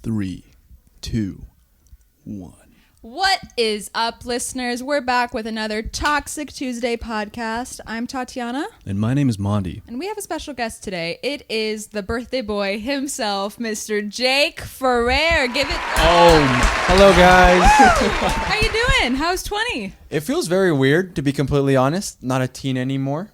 3, 2, 1. What is up, listeners? We're back with another Toxic Tuesday podcast. I'm Tatiana. And my name is Mondi. And we have a special guest today. It is the birthday boy himself, Mr. Jake Ferrer. Give it... Hello, guys. How you doing? How's 20? It feels very weird, to be completely honest. Not a teen anymore.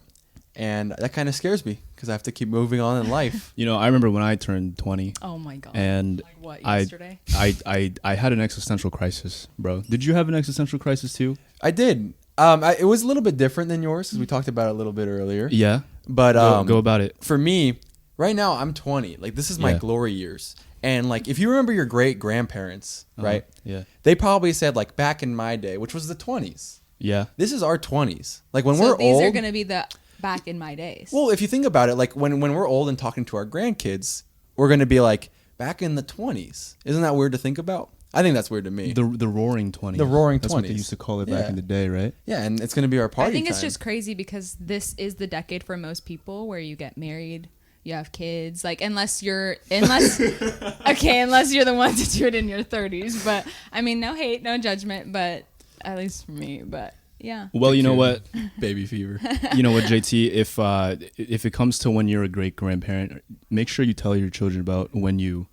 And that kind of scares me because I have to keep moving on in life. You know, I remember when I turned 20. Oh, my God. And like what, yesterday? I had an existential crisis, bro. Did you have an existential crisis too? I did. It was a little bit different than yours because we talked about it a little bit earlier. Yeah. But go about it. For me, right now, I'm 20. Like, this is my glory years. And, like, if you remember your great-grandparents, right? Yeah. They probably said, like, back in my day, which was the 20s. Yeah. This is our 20s. Like, when so we're old... these are going to be the back in my days. Well, if you think about it, like, when we're old and talking to our grandkids, we're going to be like, back in the 20s. Isn't that weird to think about? I think that's weird to me. The roaring 20s. The roaring 20s. That's what they used to call it back in the day, right? Yeah, and it's going to be our party I think time. it's just crazy because this is the decade for most people where you get married, you have kids, like unless you're the one to do it in your 30s. But I mean, no hate, no judgment, but at least for me. But yeah. Well, you know what? Baby fever. You know what, JT? If it comes to when you're a great grandparent, make sure you tell your children about when you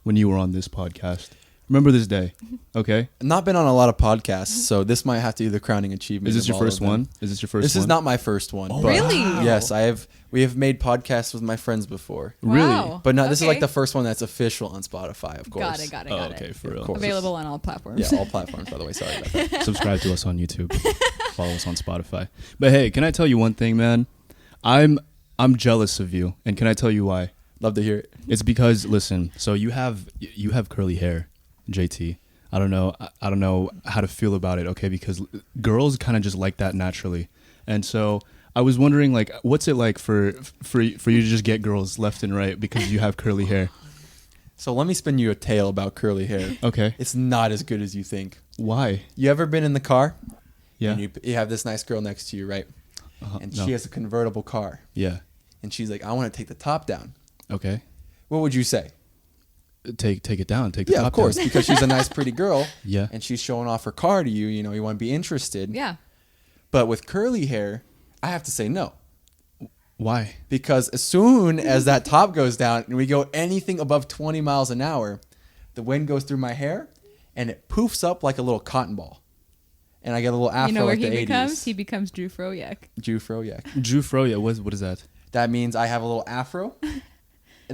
were on this podcast. Remember this day, okay? Not been on a lot of podcasts, so this might have to be the crowning achievement. Is this your first one? Is this your first? This one? is not my first one. Oh, but really? Yes, we have made podcasts with my friends before. Really? Wow. But this is like Okay. the first one that's official on Spotify, of course. Got it. Okay, for real. Of course. Available on all platforms. Yeah, all platforms, by the way. Sorry about that. Subscribe to us on YouTube. Follow us on Spotify. But hey, can I tell you one thing, man? I'm jealous of you, and can I tell you why? Love to hear it. It's because listen. So you have curly hair, JT. I don't know how to feel about it. Okay, because girls kind of just like that naturally, and so I was wondering, like, what's it like for you to just get girls left and right because you have curly hair? So let me spin you a tale about curly hair. Okay. It's not as good as you think. Why? You ever been in the car? Yeah. And you have this nice girl next to you, right? And no. she has a convertible car. Yeah. And she's like, I want to take the top down. Okay. What would you say? Take it down. Take the top Yeah, of course, down. because she's a nice, pretty girl. Yeah. And she's showing off her car to you. You know, you want to be interested. Yeah. But with curly hair, I have to say no. Why? Because as soon as that top goes down and we go anything above 20 miles an hour, the wind goes through my hair and it poofs up like a little cotton ball. And I get a little afro You know where like he the becomes? 80s. He becomes Drew Froyak. Drew Froyak. Drew Froya. What is that? That means I have a little afro.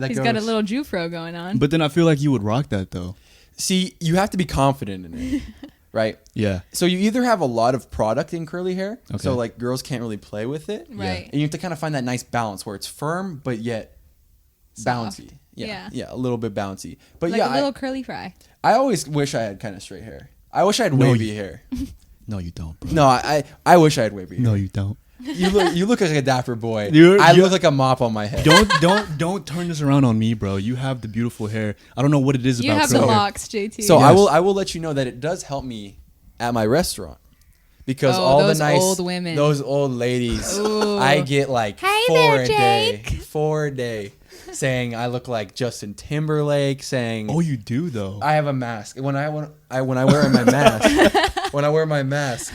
He's got a little Drew Fro going on. But then I feel like you would rock that though. See, you have to be confident in it, right? Yeah. So you either have a lot of product in curly hair, Okay. so like girls can't really play with it. Right. And you have to kind of find that nice balance where it's firm but yet Soft. bouncy. Yeah. Yeah, a little bit bouncy. But like yeah, a little curly fry. I always wish I had kind of straight hair. I wish I had No, wavy you- hair. No, you don't, bro. No, I wish I had wavy hair. No, you don't. You look like a dapper boy. You're- I you're- look like a mop on my head. Don't turn this around on me, bro. You have the beautiful hair. I don't know what it is You about have the curly hair. locks, JT. So Yes. I will let you know that it does help me at my restaurant because Oh, all those the nice old women. those old ladies, Ooh. I get like Hey four there, a day, Jake. 4 a day, saying I look like Justin Timberlake, saying Oh, you do though. I have a mask. When I wear my mask, when I wear my mask,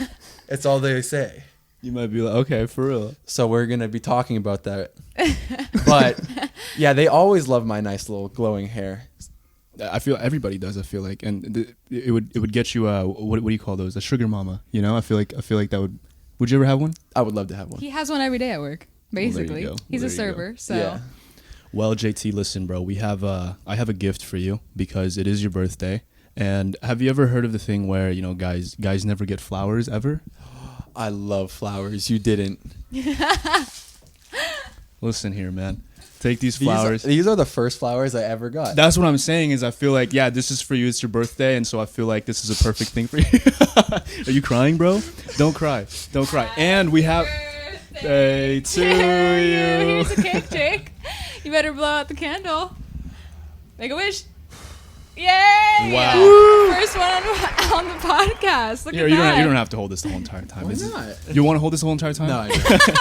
it's all they say. You might be like, okay, for real. So we're gonna be talking about that. But yeah, they always love my nice little glowing hair. I feel everybody does. I feel like, and it would get you. What do you call those? A sugar mama. You know. I feel like that would. Would you ever have one? I would love to have one. he has one every day at work. Basically, go. he's Well, a there you go. server. So Yeah. Well, JT, listen, bro. I have a gift for you because it is your birthday. And have you ever heard of the thing where guys never get flowers ever? I love flowers. You didn't. Listen here, man. Take these flowers. These are the first flowers I ever got. That's what I'm saying is I feel like, yeah, this is for you. It's your birthday. And so I feel like this is a perfect thing for you. Are you crying, bro? Don't cry. Don't cry. And we have... Birthday to you. Here's a cake, Jake. You better blow out the candle. Make a wish. Yay! Wow. First one on the podcast. Look You at that. don't have to hold this the whole entire time. Why not? You want to hold this the whole entire time? No, I don't.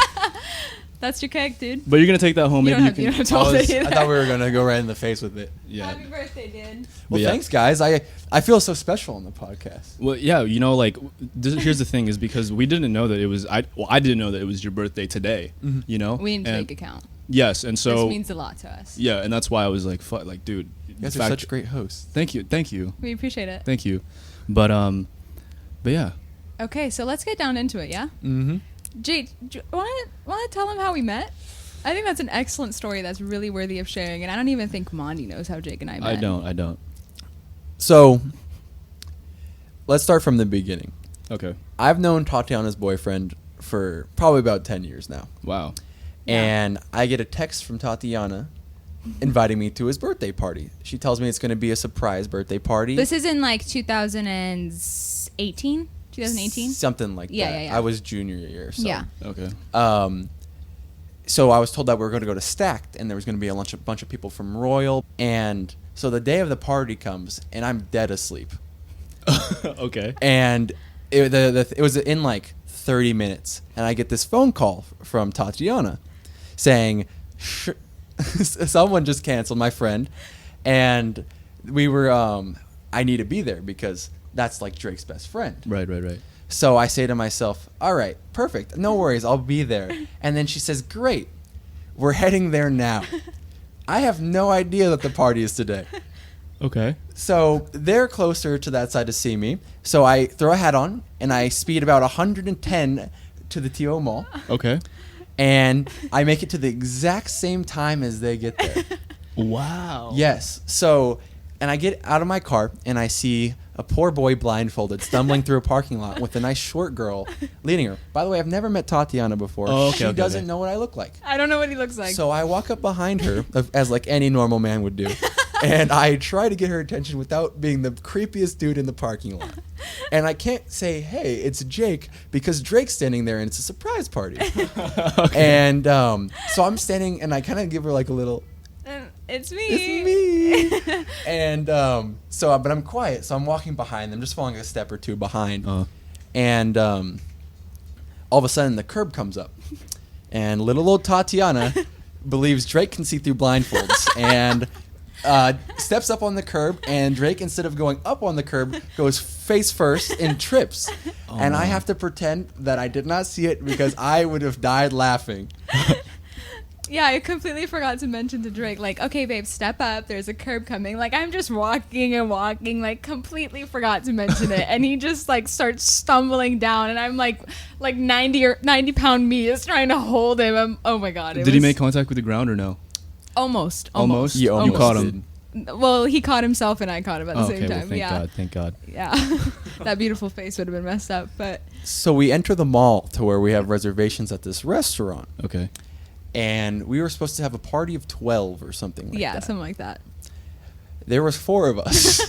That's your cake, dude. But you're gonna take that home. You Maybe don't have to I, hold it I either. thought we were gonna go right in the face with it. Yeah. Happy birthday, dude. Well, yeah. thanks, guys. I feel so special on the podcast. Well, yeah, you know, like here's the thing: is because we didn't know that it was. I didn't know that it was your birthday today. You know, We need to And- make a count. Yes, and so This means a lot to us. yeah, and that's why I was like, fuck, like, dude. You guys the are fact- such great hosts. Thank you, We appreciate it. thank you, but yeah. Okay, so let's get down into it, yeah? Mm-hmm. Jake, want to tell them how we met? I think that's an excellent story that's really worthy of sharing, and I don't even think Mondi knows how Jake and I met. I don't. So, let's start from the beginning. Okay. I've known Tatiana's boyfriend for probably about 10 years now. Wow. Yeah. And I get a text from Tatiana inviting me to his birthday party. She tells me it's going to be a surprise birthday party. This is in like 2018? 2018? Something like Yeah, that. yeah, yeah. I was junior year. So. Yeah. Okay. So I was told that we were going to go to Stacked, and there was going to be a bunch of people from Royal. And so the day of the party comes, and I'm dead asleep. Okay. And it was in like 30 minutes, and I get this phone call from Tatiana saying, someone just canceled, my friend, and we were, I need to be there because that's like Drake's best friend. Right. So I say to myself, all right, perfect. No worries. I'll be there. And then she says, great. We're heading there now. I have no idea that the party is today. Okay. So they're closer to that side to see me. So I throw a hat on and I speed about 110 to the TO Mall. Okay. And I make it to the exact same time as they get there. Wow. Yes. So, and I get out of my car and I see a poor boy blindfolded stumbling through a parking lot with a nice short girl leading her. By the way, I've never met Tatiana before. Oh, okay, she okay, doesn't okay. know what I look like. I don't know what he looks like. So I walk up behind her, as like any normal man would do, and I try to get her attention without being the creepiest dude in the parking lot. And I can't say, hey, it's Jake, because Drake's standing there and it's a surprise party. And so I'm standing and I kind of give her like a little, It's me. it's me. And but I'm quiet, so I'm walking behind them, just falling a step or two behind. And all of a sudden the curb comes up. And little old Tatiana believes Drake can see through blindfolds and steps up on the curb, and Drake, instead of going up on the curb, goes face first and trips. And I have to pretend that I did not see it because I would have died laughing. Yeah, I completely forgot to mention to Drake, like, okay, babe, step up. There's a curb coming. Like, I'm just walking and walking, like, completely forgot to mention it. And he just, like, starts stumbling down. And I'm, like 90-pound me is trying to hold him. Oh, my God. Did he make contact with the ground or no? Almost. Almost? You almost caught did. him. Well, he caught himself and I caught him at the same Okay. time. Well, thank yeah. God. Thank God. Yeah. That beautiful face would have been messed up. But So we enter the mall to where we have reservations at this restaurant. Okay. And we were supposed to have a party of 12 or something like yeah, that. something like that. There was 4 of us.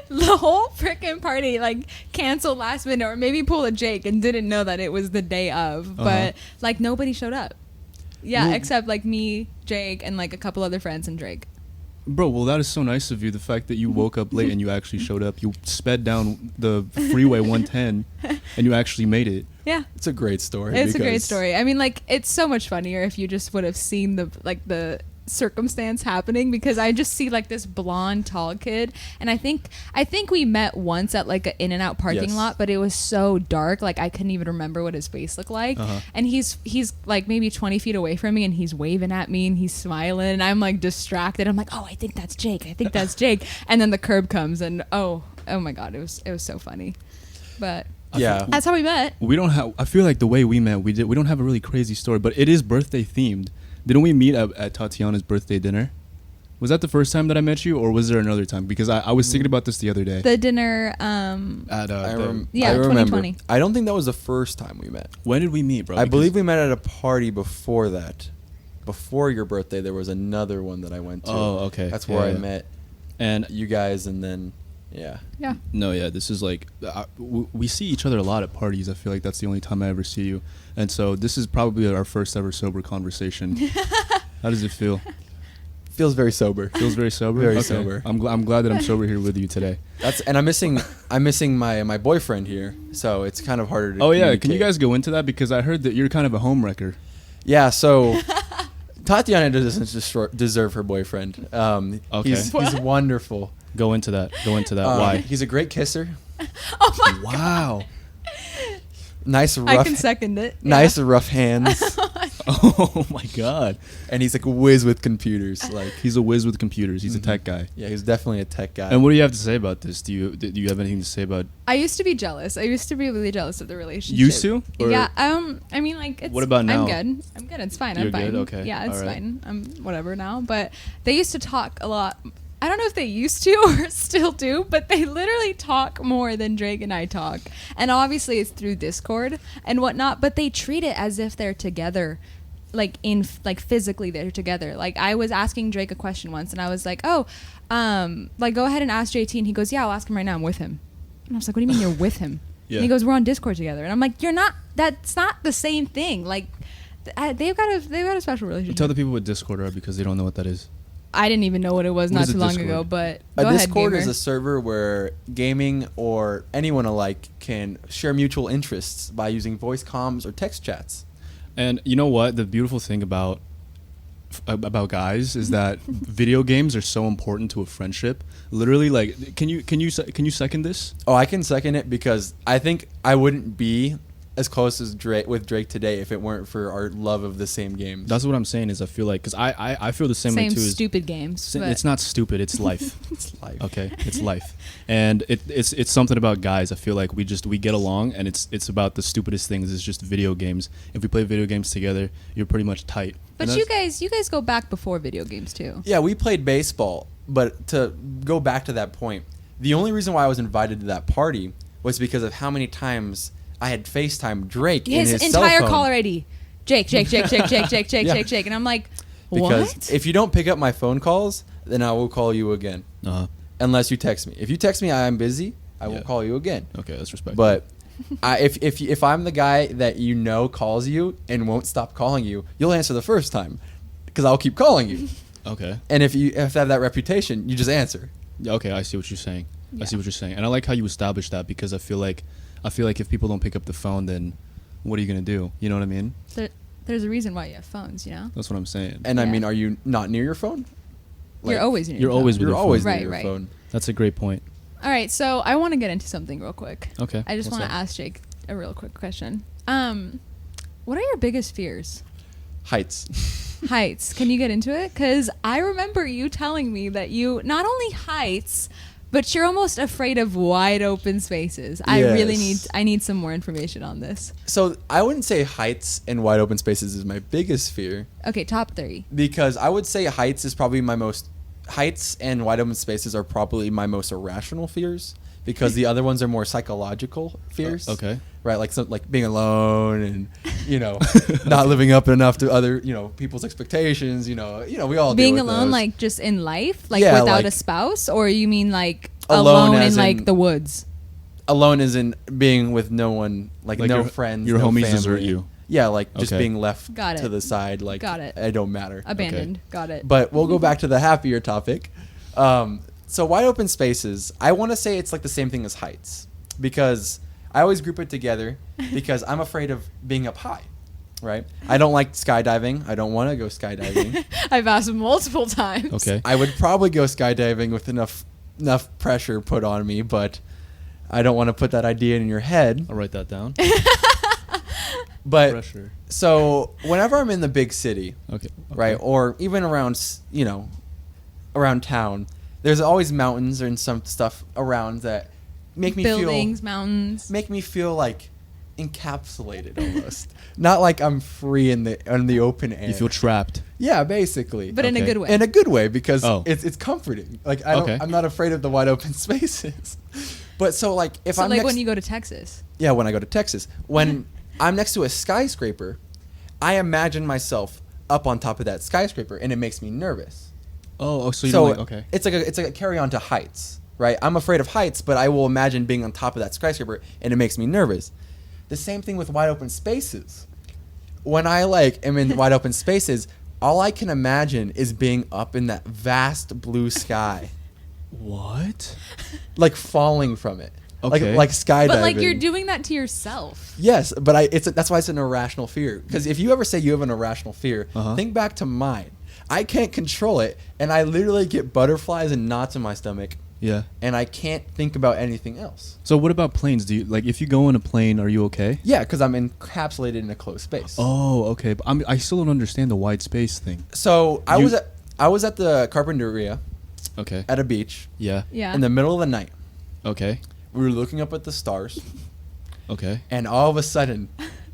The whole freaking party, like, canceled last minute, or maybe pulled a Jake and didn't know that it was the day of. But, like, nobody showed up. Yeah, Well- except, like, me, Jake, and, like, a couple other friends and Drake. Bro, well, that is so nice of you. The fact that you woke up late and you actually showed up. You sped down the freeway 110 and you actually made it. Yeah. It's a great story. It's a great because- story. I mean, like, it's so much funnier if you just would have seen the circumstance happening, because I just see like this blonde tall kid, and I think we met once at like an In-N-Out parking Yes. lot, but it was so dark, like I couldn't even remember what his face looked like. And he's like maybe 20 feet away from me, and he's waving at me and he's smiling, and I'm like distracted. I'm like, oh, I think that's Jake, and then the curb comes, and oh my God, it was so funny. But Yeah. that's how we met. We don't have. I feel like the way we met, we don't have a really crazy story, but it is birthday themed. Didn't we meet at Tatiana's birthday dinner? Was that the first time that I met you, or was there another time? Because I was thinking about this the other day. The dinner, At I Yeah, remember. 2020. I don't think that was the first time we met. when did we meet, bro? I Because- believe we met at a party before that. Before your birthday, there was another one that I went to. Oh, okay. That's where Yeah, I yeah. met And you guys, and then, yeah. yeah. no, yeah, this is like we see each other a lot at parties. I feel like that's the only time I ever see you, and so this is probably our first ever sober conversation. How does it feel? Feels very sober. Feels very sober. Very Okay. sober. I'm glad that I'm sober here with you today. And I'm missing my boyfriend here, so it's kind of harder to Oh yeah, can you communicate. guys go into that, because I heard that you're kind of a home wrecker. Yeah, so Tatiana doesn't deserve her boyfriend. Okay. He's wonderful. Go into that. Why? He's a great kisser. Oh my Wow. Nice I rough, can second it. nice rough hands, Oh my God. and he's like a whiz with computers. Like, He's a whiz with computers. He's a tech guy. yeah, he's definitely a tech guy. And what do you have to say about this? Do you have anything to say about? I used to be jealous. I used to be really jealous of the relationship. Used to? Or- Yeah. I mean, like, it's. What about now? I'm good. It's fine. You're I'm fine. good? Okay. Yeah, it's All right. fine. I'm whatever now. But they used to talk a lot. I don't know if they used to or still do, but they literally talk more than Drake and I talk. And obviously it's through Discord and whatnot, but they treat it as if they're together. Like physically they're together. Like I was asking Drake a question once and I was like, oh, like go ahead and ask JT, and he goes, yeah, I'll ask him right now. I'm with him. And I was like, what do you mean you're with him? Yeah. And he goes, we're on Discord together. And I'm like, you're not. That's not the same thing. Like they've got a special relationship. Tell the people what Discord are because they don't know what that is. I didn't even know what it was What not is a too long Discord? ago, but A go ahead, Discord gamer. is a server where gaming or anyone alike can share mutual interests by using voice comms or text chats. And you know what? The beautiful thing about guys is that video games are so important to a friendship. Literally, like, can you second this? Oh, I can second it because I think I wouldn't be as close as Drake today if it weren't for our love of the same games. That's what I'm saying. Is I feel like because I feel the same way Same too. stupid games. but- It's not stupid. It's life. It's life. Okay, it's life, and it's something about guys. I feel like we get along, and it's about the stupidest things. It's just video games. If we play video games together, you're pretty much tight. But And you that's- guys go back before video games too. Yeah, we played baseball, but to go back to that point, the only reason why I was invited to that party was because of how many times I had FaceTime Drake in His his entire cell phone. caller ID. Jake, Yeah. and I'm like, Because what? if you don't pick up my phone calls, then I will call you again. Uh-huh. Unless you text me. If you text me, I'm busy. I will Yeah. call you again. Okay, that's respect. But if I'm the guy that you know calls you and won't stop calling you, you'll answer the first time because I'll keep calling you. okay, And if you have that reputation, you just answer. yeah, okay, I see what you're saying. I see Yeah. what you're saying, and I like how you establish that because I feel like if people don't pick up the phone, then what are you gonna do? You know what I mean? There's a reason why you have phones, you know? That's what I'm saying. And I Yeah. mean, are you not near your phone? You're always in your you're phone. always with You're your phone. always near Right, your right. phone. That's a great point. All right, so I want to get into something real quick. Okay. I just what's want to up? ask Jake a real quick question. What are your biggest fears? Heights. Heights. Can you get into it? Because I remember you telling me that you not only heights, but you're almost afraid of wide open spaces. Yes. I need some more information on this. So I wouldn't say heights and wide open spaces is my biggest fear Okay, top 3. because I would say heights and wide open spaces are probably my most irrational fears because the other ones are more psychological fears. Okay. Right, like being alone and not living up enough to other people's expectations. We all deal Being with alone, those. like just in life, like Yeah, without like- a spouse, or you mean like Alone alone in as like in- the woods? alone is in being with no one, like no friends, Your no homies family. desert you. Yeah, like just Okay. being left Got it. to the side, like Got it. it don't matter. Abandoned. Got it. But we'll go back to the happier topic. So wide open spaces, I want to say it's like the same thing as heights because I always group it together because I'm afraid of being up high, right? I don't like skydiving. I don't want to go skydiving. I've asked multiple times. Okay. I would probably go skydiving with enough pressure put on me, but I don't want to put that idea in your head. I'll write that down. But Pressure. so whenever I'm in the big city, Okay. right, or even around around town, there's always mountains and some stuff around that make me Buildings, mountains. make me feel like encapsulated almost. Not like I'm free in the open air. You feel trapped. Yeah, basically. But in a Okay. good way. In a good way because Oh. it's comforting. Like Okay. I'm not afraid of the wide open spaces. But so like if so I'm like next, when you go to Texas. yeah, when I go to Texas, when I'm next to a skyscraper, I imagine myself up on top of that skyscraper and it makes me nervous. Oh, so you So don't like, okay. it's like a carry on to heights, right? I'm afraid of heights, but I will imagine being on top of that skyscraper and it makes me nervous. The same thing with wide open spaces. When I am in wide open spaces, all I can imagine is being up in that vast blue sky, What? like falling from it. Okay. like skydiving. But like you're doing that to yourself. Yes, but that's why it's an irrational fear. Because if you ever say you have an irrational fear, think back to mine. I can't control it, and I literally get butterflies and knots in my stomach, Yeah. and I can't think about anything else. So what about planes? Do you like if you go in a plane, are you okay? Yeah, because I'm encapsulated in a closed space. Oh, okay. But I still don't understand the wide space thing. So I was at the Carpinteria Okay. at a beach Yeah. Yeah. in the middle of the night. Okay. We were looking up at the stars, Okay. and all of a sudden,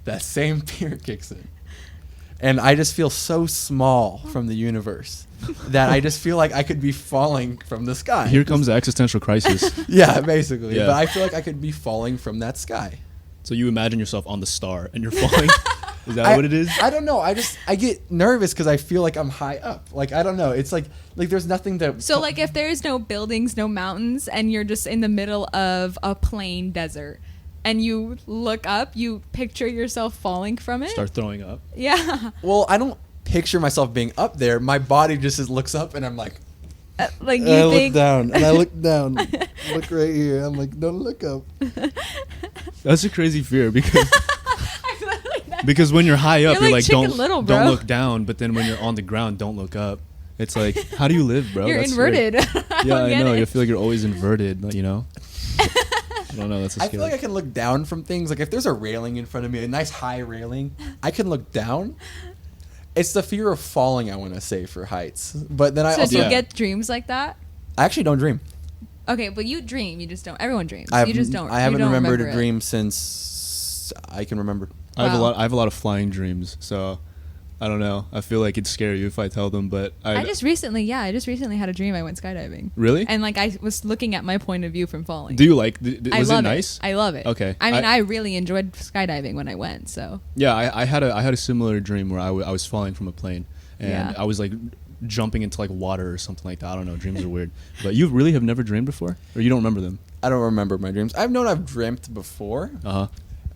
that same fear kicks in. And I just feel so small from the universe that I just feel like I could be falling from the sky. Here comes the existential crisis. Yeah, basically. Yeah. But I feel like I could be falling from that sky. So you imagine yourself on the star and you're falling. Is that what it is? I don't know. I get nervous because I feel like I'm high up. Like I don't know. It's like there's nothing to. So like if there's no buildings, no mountains, and you're just in the middle of a plain desert, and you look up, you picture yourself falling from it. Start throwing up. Yeah. Well, I don't picture myself being up there. My body just looks up, and I'm like. Like you And I think. look down, and I look down. Look right here. I'm like, don't look up. That's a crazy fear because I literally never- because when you're high up, You're you're like like don't Chicken Little, don't bro. look down, but then when you're on the ground, don't look up. It's like how do you live, bro? You're That's inverted. Scary. I Yeah, don't I get know. it. You feel like you're always inverted, you know. I don't know. That's a I scary. feel like I can look down from things. Like if there's a railing in front of me, a nice high railing, I can look down. It's the fear of falling, I want to say, for heights. But then I So also do you Yeah. get dreams like that? I actually don't dream. Okay, but you dream. You just don't. Everyone dreams. I You just don't. I haven't you don't remembered remember a it. dream since I can remember. I have a Wow. lot. I have a lot of flying dreams, so I don't know. I feel like it'd scare you if I tell them, but I just recently had a dream I went skydiving. Really? And like I was looking at my point of view from falling. Do you like? I Was love it nice? I love it. Okay. I mean, I really enjoyed skydiving when I went. So Yeah, I had a similar dream where I was falling from a plane and Yeah. I was like jumping into like water or something like that. I don't know. Dreams are weird. But you really have never dreamed before, or you don't remember them? I don't remember my dreams. I've known I've dreamt before, Uh huh.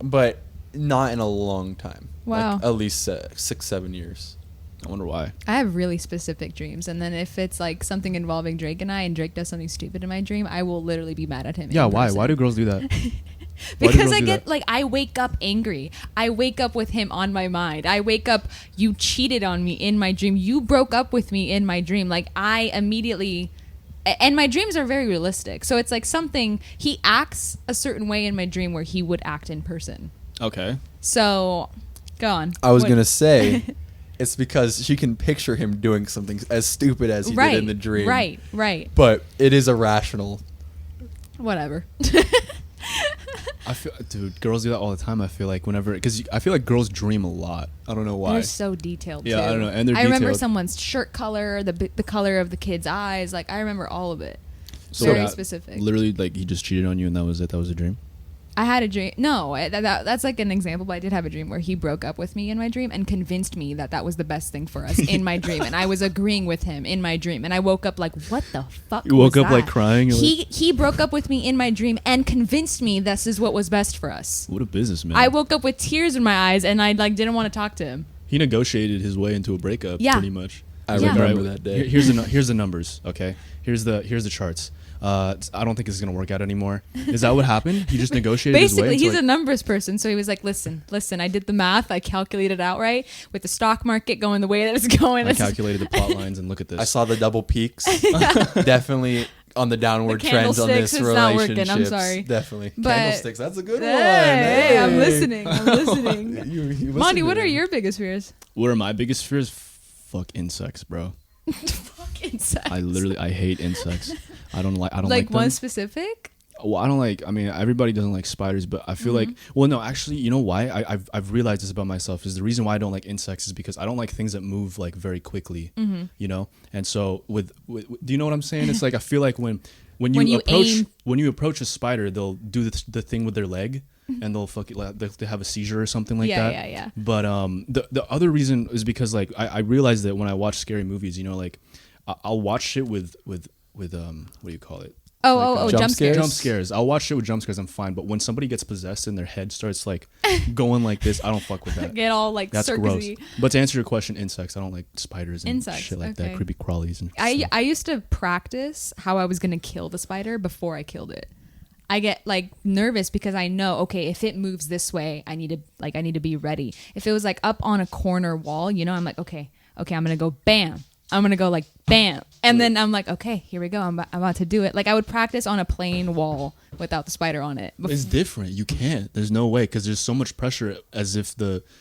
but not in a long time. Wow. Like at least 6-7 years. I wonder why. I have really specific dreams, and then if it's like something involving Drake and Drake does something stupid in my dream, I will literally be mad at him. Yeah. in Why? person. Why do girls do that? Why do Because girls I do get that? like I wake up angry. I wake up with him on my mind. I wake up, you cheated on me in my dream. You broke up with me in my dream. Like I immediately and my dreams are very realistic. So it's like something he acts a certain way in my dream where he would act in person. Okay. So go on. I was What- going to say it's because she can picture him doing something as stupid as he right, did in the dream. Right. But it is irrational. Whatever. I feel, dude, girls do that all the time. I feel like whenever, because I feel like girls dream a lot. I don't know why. They're so detailed Yeah, too. I don't know, and they're I remember detailed. someone's shirt color, the color of the kid's eyes. Like I remember all of it. So very that- specific. Literally, like he just cheated on you, and that was it. That was a dream. I had a dream. No, that's like an example, but I did have a dream where he broke up with me in my dream and convinced me that that was the best thing for us in my dream, and I was agreeing with him in my dream, and I woke up like, what the fuck? You woke was up, like, that? crying? You're He broke up with me in my dream and convinced me this is what was best for us. What a businessman. I woke up with tears in my eyes, and I like didn't want to talk to him. He negotiated his way into a breakup. Yeah. Pretty much. I Yeah. remember Alright, that day. Here's the numbers. Okay. Here's the charts. I don't think this is gonna work out anymore. Is that what happened? He just negotiated his way. Basically, into, he's like, a numbers person, so he was like, "Listen, I did the math. I calculated out right with the stock market going the way that it's going. I This is- calculated the plot lines and look at this. I saw the double peaks. Definitely on the downward The trends on candlesticks, this it's not relationship. working, I'm sorry. Definitely. But- Candlesticks, that's a good one. Hey, I'm Hey. listening. I'm listening. You listen Monty, to what are them. your biggest fears? What are my biggest fears? Fuck insects, bro. Fuck insects. I hate insects. I don't like like one them. specific. Well, I don't like. I mean, everybody doesn't like spiders, but I feel like. Well, no, actually, you know why? I've realized this about myself. Is the reason why I don't like insects is because I don't like things that move like very quickly. You know, and so with do you know what I'm saying? It's like I feel like when you approach a spider, they'll do the thing with their leg. And they'll they have a seizure or something like Yeah, that. yeah. But the other reason is because like I realized that when I watch scary movies, you know, like I'll watch shit with what do you call it? Oh, jump jump scares. Jump scares. I'll watch shit with jump scares. I'm fine. But when somebody gets possessed and their head starts like going like this, I don't fuck with that. Get all like That's circusy. gross. But to answer your question, insects. I don't like spiders and Insects, shit like okay. that. Creepy crawlies and. I stuff. used to practice how I was gonna kill the spider before I killed it. I get like nervous because I know, okay, if it moves this way, I need to be ready. If it was like up on a corner wall, you know, I'm like, okay, I'm gonna go bam. I'm gonna go like bam, and then I'm like, okay, here we go. I'm about to do it. Like I would practice on a plain wall without the spider on it. It's different. You can't. There's no way because there's so much pressure. As if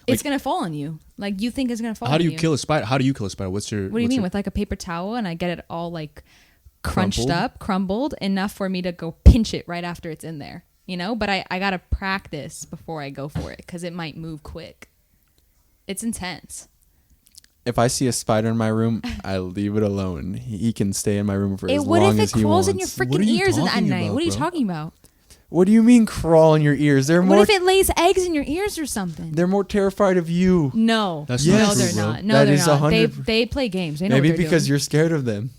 it's gonna fall on you. Like you think it's gonna fall. How do you on kill a spider? How do you kill a spider? What do you mean? With like a paper towel, and I get it all like crumbled enough for me to go pinch it right after it's in there. You know, but I gotta practice before I go for it because it might move quick. It's intense. If I see a spider in my room, I leave it alone. He can stay in my room for as what long if as it he crawls wants. in your What are freaking you ears at talking night? about, What are you bro? talking about? What do you mean crawl in your ears? What if it lays eggs in your ears or something? They're more terrified of you. No, That's no, not true, they're bro. not. No, That they're is not. 100 They play games. They know Maybe what they're because doing. you're scared of them,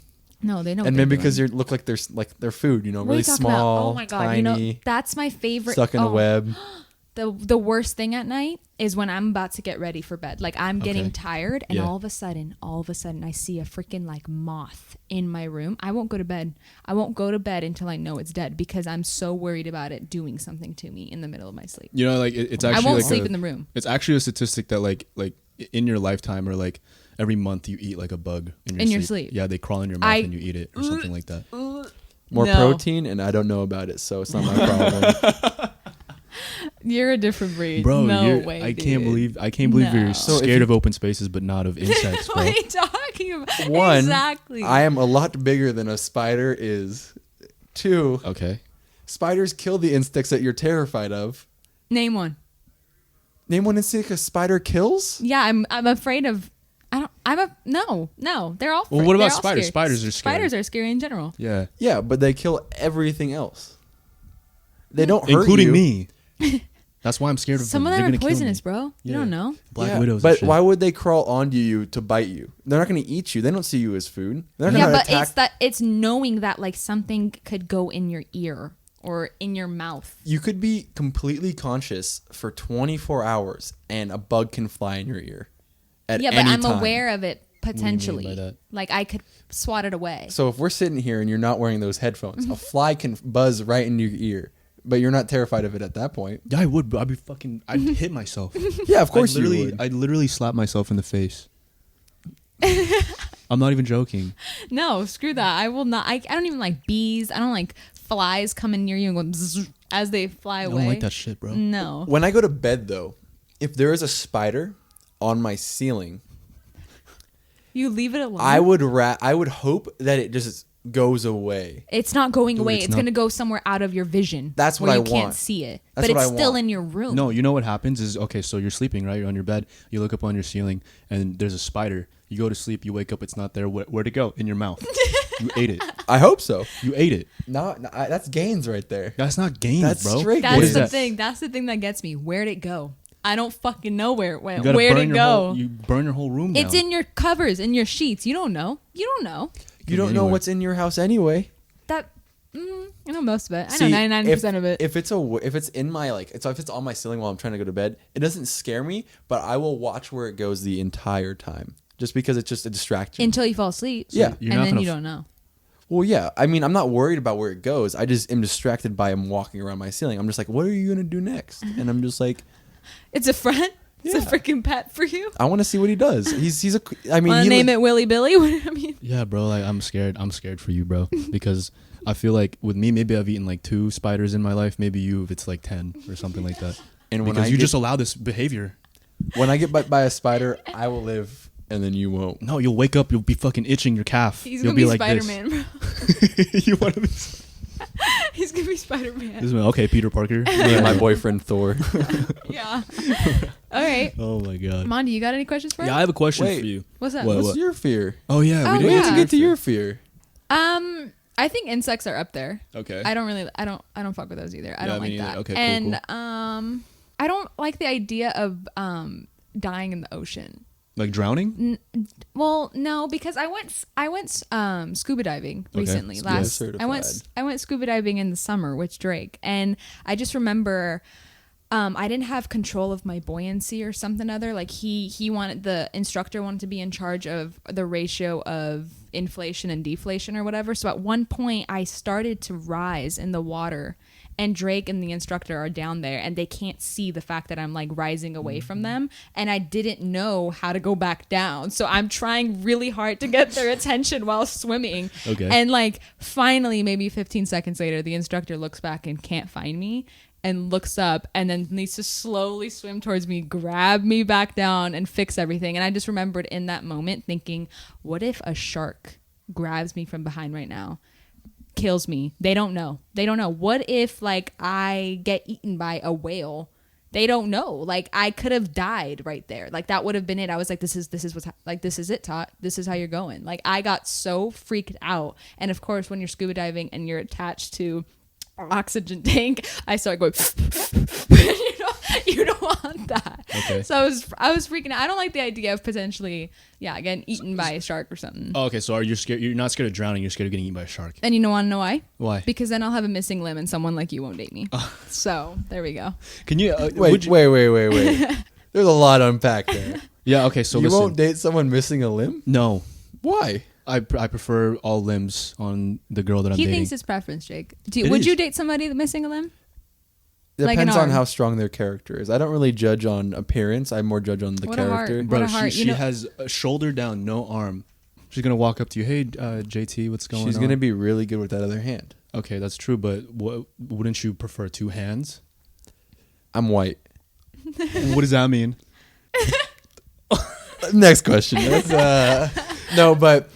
No, they know. and what maybe they're because doing. you look like they're food. You know, What are really you talking about? small, Oh my god! tiny, You know that's my favorite. stuck in a web. The worst thing at night is when I'm about to get ready for bed. Like I'm getting Okay. tired, and Yeah. all of a sudden, I see a freaking like moth in my room. I won't go to bed. I won't go to bed until I know it's dead because I'm so worried about it doing something to me in the middle of my sleep. You know, like it's I actually won't like sleep in the room. It's actually a statistic that like in your lifetime or like every month you eat like a bug in your sleep. Yeah, they crawl in your mouth and you eat it or something like that. More No. protein, and I don't know about it, so it's not my problem. You're a different breed. Bro, no way. I can't dude. believe No. you're So if scared you- of open spaces but not of insects, What bro. are you talking about? One, Exactly. I am a lot bigger than a spider is. Two, Okay. spiders kill the insects that you're terrified of. Name one. Name one insect a spider kills? Yeah, I'm afraid of. No. They're all. Well, what they're about all spiders? scary. Spiders are scary. Spiders are scary in general. Yeah. Yeah, but they kill everything else. They don't hurt Including you. me. That's why I'm scared of Some them. of They're them are gonna kill me. poisonous, bro. You Yeah. don't know. Black Yeah, widows. But and shit. why would they crawl onto you to bite you? They're not going to eat you. They don't see you as food. They're not Yeah, going to but attack. it's knowing that like something could go in your ear or in your mouth. You could be completely conscious for 24 hours and a bug can fly in your ear at Yeah, but any I'm time. aware of it do you mean potentially. by that? Like I could swat it away. So if we're sitting here and you're not wearing those headphones, a fly can buzz right in your ear, but you're not terrified of it at that point. Yeah, I would, but I'd hit myself. Yeah, of course I'd you would. I'd literally slap myself in the face. I'm not even joking. No, screw that. I will not. I don't even like bees. I don't like flies coming near you and going bzzz as they fly I away. don't like that shit, bro. No. When I go to bed, though, if there is a spider on my ceiling, You leave it alone. I would hope that it just goes away. It's not going Dude, away. it's It's not- going to go somewhere out of your vision. That's what where I you can't want. see it. That's but what it's I still want. in your room. No, you know what happens is, okay, so you're sleeping, right? You're on your bed. You look up on your ceiling, and there's a spider. You go to sleep. You wake up. It's not there. Where'd it go? In your mouth. You ate it. I hope so. You ate it. That's gains right there. That's not gains, That's bro. straight That's What is the that? thing. That's the thing that gets me. Where'd it go? I don't fucking know where it went. You gotta Where'd burn it your go? whole- you burn your whole room down. It's in your covers, in your sheets. You don't know. You don't know. You don't know Anywhere. what's in your house anyway. That. I know most of it. I See, know 99% of it. If it's in my if it's on my ceiling while I'm trying to go to bed, it doesn't scare me, but I will watch where it goes the entire time, just because it's just a distraction. Until you fall asleep. Yeah. You're and not then gonna you f- don't know. Well, yeah. I mean, I'm not worried about where it goes. I just am distracted by him walking around my ceiling. I'm just like, what are you gonna do next? And I'm just like, It's a friend. It's a Yeah. freaking pet for you. I want to see what he does. He's a. I mean, Want he to name li- it Willy Billy? I mean, Yeah, bro. Like I'm scared. I'm scared for you, bro. Because I feel like with me, maybe I've eaten like 2 spiders in my life. Maybe you, if it's like 10 or something like that. And when because I you get- just allow this behavior. when I get bit by a spider, I will live, and then you won't. No, you'll wake up. You'll be fucking itching your calf. he's You'll gonna be like Spider-Man, bro. this. You want to be? He's gonna be Spider-Man. This man, okay, Peter Parker. Me and my boyfriend Thor. Yeah. All right. Oh my god. Mondi, you got any questions for us? Yeah, I have a question Wait. for you. What's up? What? What's your fear? Oh yeah, Oh, We didn't have yeah. to get to your fear. I think insects are up there. Okay. I don't fuck with those either. I Yeah, don't me like neither. that. Okay, cool, and I don't like the idea of dying in the ocean. Like drowning? Well, no, because I went scuba diving Okay. recently. Yeah, I went scuba diving in the summer with Drake, and I just remember I didn't have control of my buoyancy or something other. Like he wanted, the instructor wanted to be in charge of the ratio of inflation and deflation or whatever. So at one point I started to rise in the water, and Drake and the instructor are down there and they can't see the fact that I'm like rising away from them. And I didn't know how to go back down. So I'm trying really hard to get their attention while swimming. Okay. And like finally, maybe 15 seconds later, the instructor looks back and can't find me and looks up and then needs to slowly swim towards me, grab me back down and fix everything. And I just remembered in that moment thinking, what if a shark grabs me from behind right now? Kills me. They don't know. What if like I get eaten by a whale? They don't know. Like I could have died right there. Like that would have been it. I was like, this is what's like, this is it, Tot. This is how you're going. Like I got so freaked out. And of course, when you're scuba diving and you're attached to oxygen tank, I started going you don't want that. Okay. So I was freaking out. I don't like the idea of potentially getting eaten by a shark or something. Oh, okay, so are you scared? You're not scared of drowning. You're scared of getting eaten by a shark. And you want to know why? Why? Because then I'll have a missing limb and someone like you won't date me. So there we go. Can you Wait. There's a lot to unpack there. Yeah. Okay. So You listen. won't date someone missing a limb? No, Why? I prefer all limbs on the girl that I'm He dating. thinks it's preference, Jake. It Would is. you date somebody that's missing a limb? Like an Depends on arm. how strong their character is. I don't really judge on appearance. I more judge on the What a heart. character. What Bro, a heart. she has a shoulder down, no arm. She's gonna walk up to you. Hey, JT, what's going on? She's gonna be really good with that other hand. Okay, that's true, but wouldn't you prefer two hands? I'm white. What does that mean? Next question. No, but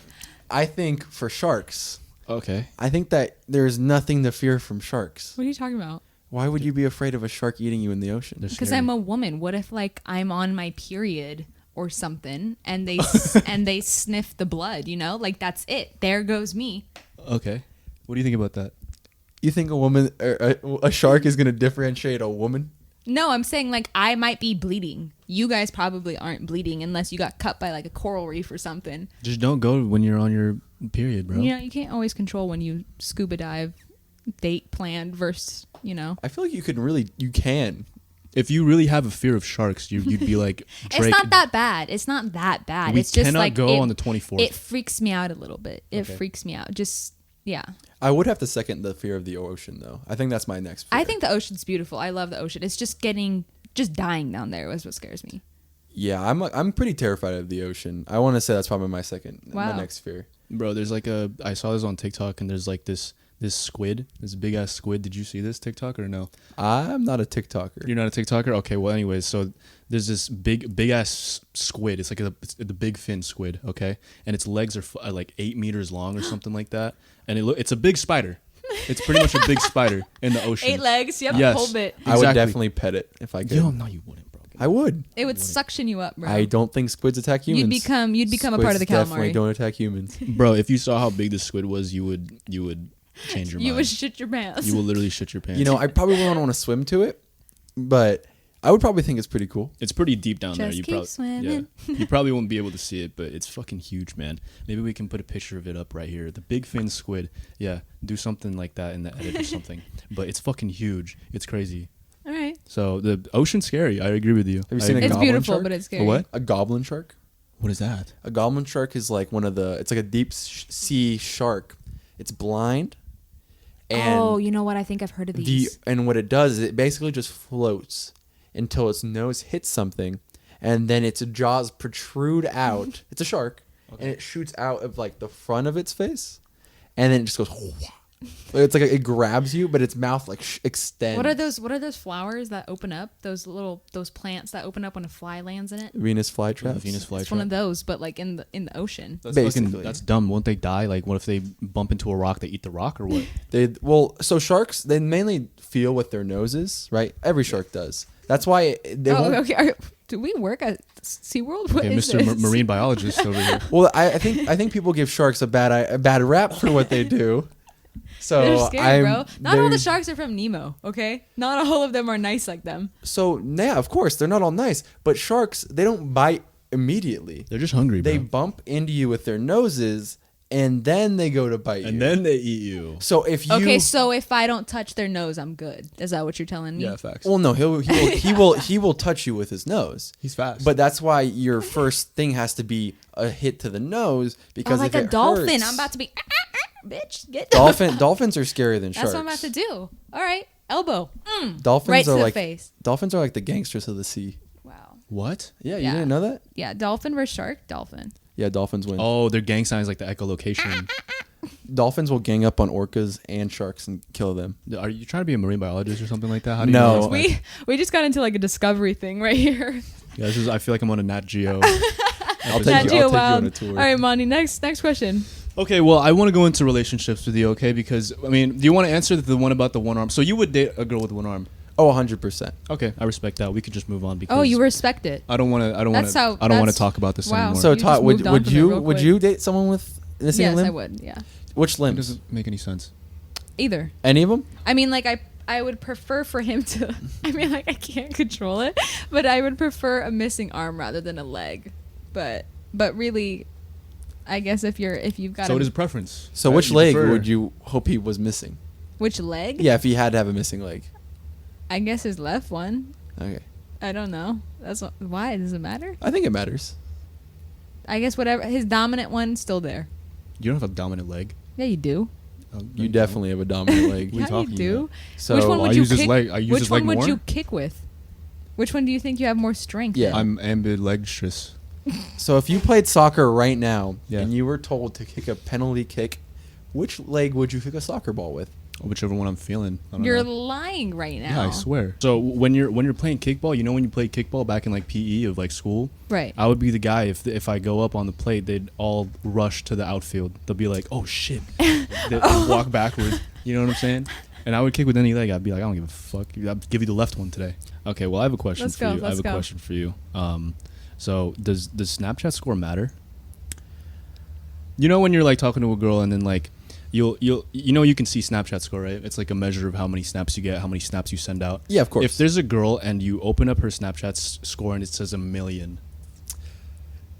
I think for sharks, Okay. I think that there's nothing to fear from sharks. What are you talking about? Why would you be afraid of a shark eating you in the ocean? They're Because scary. I'm a woman. What if like I'm on my period or something and they and they sniff the blood? You know, like that's it. There goes me. Okay. What do you think about that? You think a woman, a shark is gonna differentiate a woman? No, I'm saying like I might be bleeding. You guys probably aren't bleeding unless you got cut by like a coral reef or something. Just don't go when you're on your period, bro. You know, you can't always control when you scuba dive, date planned versus, you know. I feel like you can. If you really have a fear of sharks, you'd be like Drake. It's not that bad. It's not that bad. We It's just cannot like go on the 24th. It freaks me out a little bit. It Okay. freaks me out. Just yeah. I would have to second the fear of the ocean, though. I think that's my next fear. I think the ocean's beautiful. I love the ocean. It's just dying down there is what scares me. Yeah, I'm pretty terrified of the ocean. I want to say that's probably my Wow. next fear. Bro, there's like I saw this on TikTok, and there's like this squid, this big ass squid. Did you see this TikTok or no? I'm not a TikToker. You're not a TikToker? Okay, well, anyways, so there's this big ass squid. It's like it's the big fin squid, okay? And its legs are like 8 meters long or something like that. And it's a big spider. It's pretty much a big spider in the ocean. 8 legs. Yep. Yes. Whole bit. I would Exactly. definitely pet it if I could. Yo, no, you wouldn't, bro. I would. It would suction you up, bro. I don't think squids attack humans. You'd become a part of the Squids definitely calamari. don't attack humans. Bro, if you saw how big this squid was, you would change your You mind. would shit your pants. You will literally shit your pants. You know, I probably wouldn't want to swim to it, but I would probably think it's pretty cool. it's pretty deep down there. Just You keep probably swimming. you probably won't be able to see it, but it's fucking huge, man. Maybe we can put a picture of it up right here. The big fin squid. Yeah, do something like that in the edit or something. But it's fucking huge. It's crazy. All right. So the ocean's scary. I agree with you. Have you I seen a agree. It's goblin beautiful, shark? but it's scary. A what? A goblin shark? What is that? A goblin shark is like it's like a deep sea shark. It's blind. And Oh, you know what? I think I've heard of these. and what it does is it basically just floats until its nose hits something, and then its jaws protrude out. It's a shark, and it shoots out of like the front of its face, and then it just goes. It's like it grabs you, but its mouth like extends. What are those flowers that open up? Those plants that open up when a fly lands in it? Venus flytraps? The Venus It's one flytrap. of those, but like in the ocean. That's Basically. that's dumb. Won't they die? Like, what if they bump into a rock? They eat the rock or what? So sharks, they mainly feel with their noses, right? Every shark does. That's why they won't. Okay. Do we work at SeaWorld? What Okay, is Mr. this? Marine biologist over here. Well, I think people give sharks a bad rap for what they do. So They're scary, bro. Not all the they're- sharks are from Nemo, okay? Not all of them are nice like them. So yeah, of course they're not all nice, but sharks, they don't bite immediately. They're just hungry, bro. They bump into you with their noses, and then they go to bite you. And then they eat you. So if you Okay, so if I don't touch their nose, I'm good. Is that what you're telling me? Yeah, facts. well, no, he will touch you with his nose. He's fast. But that's why your first thing has to be a hit to the nose Oh, because like if a it dolphin. hurts, I'm about to be, bitch, get dolphins are scarier than sharks. That's what I'm about to do. All right, elbow. Dolphins Right are to the like face. dolphins are like the gangsters of the sea. Wow. What? Yeah, you Yeah. didn't know that? Yeah, dolphin versus shark. Dolphin. Yeah, dolphins win. Oh, their gang sign is like the echolocation. Dolphins will gang up on orcas and sharks and kill them. Are you trying to be a marine biologist or something like that? How do No. you know this? We just got into like a discovery thing right here. Yeah, this is. I feel like I'm on a Nat Geo. I'll episode. take Nat you. Geo I'll take you Wild. on a tour. All right, Monty. Next question. Okay, well, I want to go into relationships with you, okay? Because I mean, do you want to answer the one about the one arm? So you would date a girl with one arm? Oh, 100%. Okay, I respect that. We could just move on because. Oh, you respect it. I don't want to. I don't want That's to. how- I don't want that's- to talk about this wow. anymore. So You Todd, just would moved on would from it you real would quick. you date someone with missing Yes, a limb? I would. Yeah. Which it limbs? doesn't make any sense. Either. Any of them? I mean, like I would prefer for him to. I mean, like I can't control it, but I would prefer a missing arm rather than a leg. But really, I guess if you've got So a, it is a preference. So right? which You leg prefer- would you hope he was missing? which leg? Yeah, if he had to have a missing leg. I guess his left one. Okay. I don't know. Why does it matter? I think it matters. I guess whatever his dominant one's still there. You don't have a dominant leg. Yeah, you do. Oh, no, You don't. definitely have a dominant leg. What are you Yeah, you talking do. about? So Which one I would you use his kick? leg- I use which his one leg would more? you kick with? Which one do you think you have more strength? Yeah. in? I'm ambidextrous. So if you played soccer right now Yeah. and you were told to kick a penalty kick, which leg would you kick a soccer ball with? Whichever one I'm feeling. I don't You're know. lying right now. Yeah, I swear. So when you're playing kickball, you know when you played kickball back in like PE of like school, Right. I would be the guy if I go up on the plate, they'd all rush to the outfield. They'll be like, "Oh shit!" They'd walk backwards. You know what I'm saying? And I would kick with any leg. I'd be like, "I don't give a fuck. I'll give you the left one today." Okay. Well, I have a question Let's for go, you. I let's have a go. question for you. So does Snapchat score matter? You know when you're like talking to a girl and then like you can see Snapchat score, right? It's like a measure of how many snaps you get, how many snaps you send out. Yeah, of course. If there's a girl and you open up her Snapchat score and it says 1 million,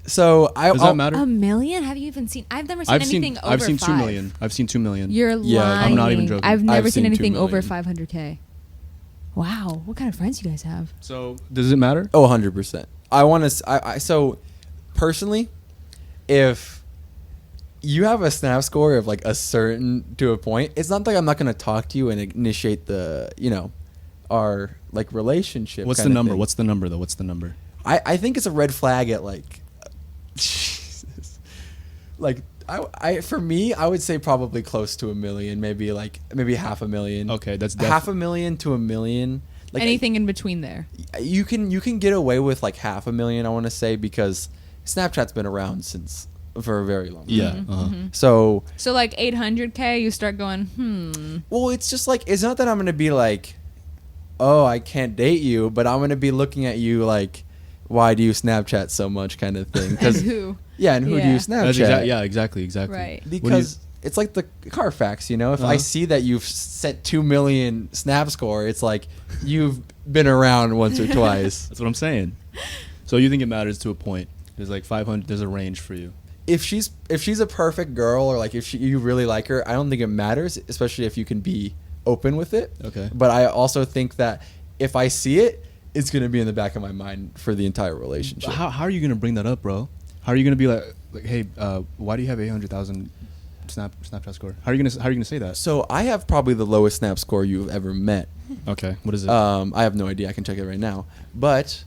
So does that matter? 1 million? Have you even seen? I've never seen anything over I've seen 2 5. million. I've seen 2 million. You're Yeah, lying. I'm not even joking. I've never I've seen seen 2 anything over million. 500K. Wow, what kind of friends you guys have? So does it matter? Oh, 100%. I want to. So, personally, if you have a snap score of like a certain to a point, it's not like I'm not going to talk to you and initiate the our like relationship. What's the kinda number? thing. What's the number though? What's the number? I think it's a red flag at like. Jesus. Like I for me, I would say probably close to 1 million, maybe 500,000. Okay, that's 500,000 to 1 million. Like Anything in between there. you can get away with like 500,000, I want to say, because Snapchat's been around for a very long time. Yeah. Mm-hmm, Uh-huh. So, So like 800K, you start going, well, it's just like it's not that I'm gonna be like, oh, I can't date you, but I'm gonna be looking at you like, why do you Snapchat so much, kind of thing. and who? Yeah, and who do Yeah. you Snapchat? That's exactly. Right. What do you- Because it's like the Carfax, If I Uh-huh. see that you've sent 2 million snap score, it's like you've been around once or twice. that's what I'm saying. So you think it matters to a point? There's like 500. There's a range for you. If she's a perfect girl, or like if you really like her, I don't think it matters, especially if you can be open with it. Okay. But I also think that if I see it, it's gonna be in the back of my mind for the entire relationship. How are you gonna bring that up, bro? How are you gonna be like hey, why do you have 800,000 Snapchat score? How are you gonna say that? So I have probably the lowest snap score you've ever met. Okay, what is it? I have no idea. I can check it right now. But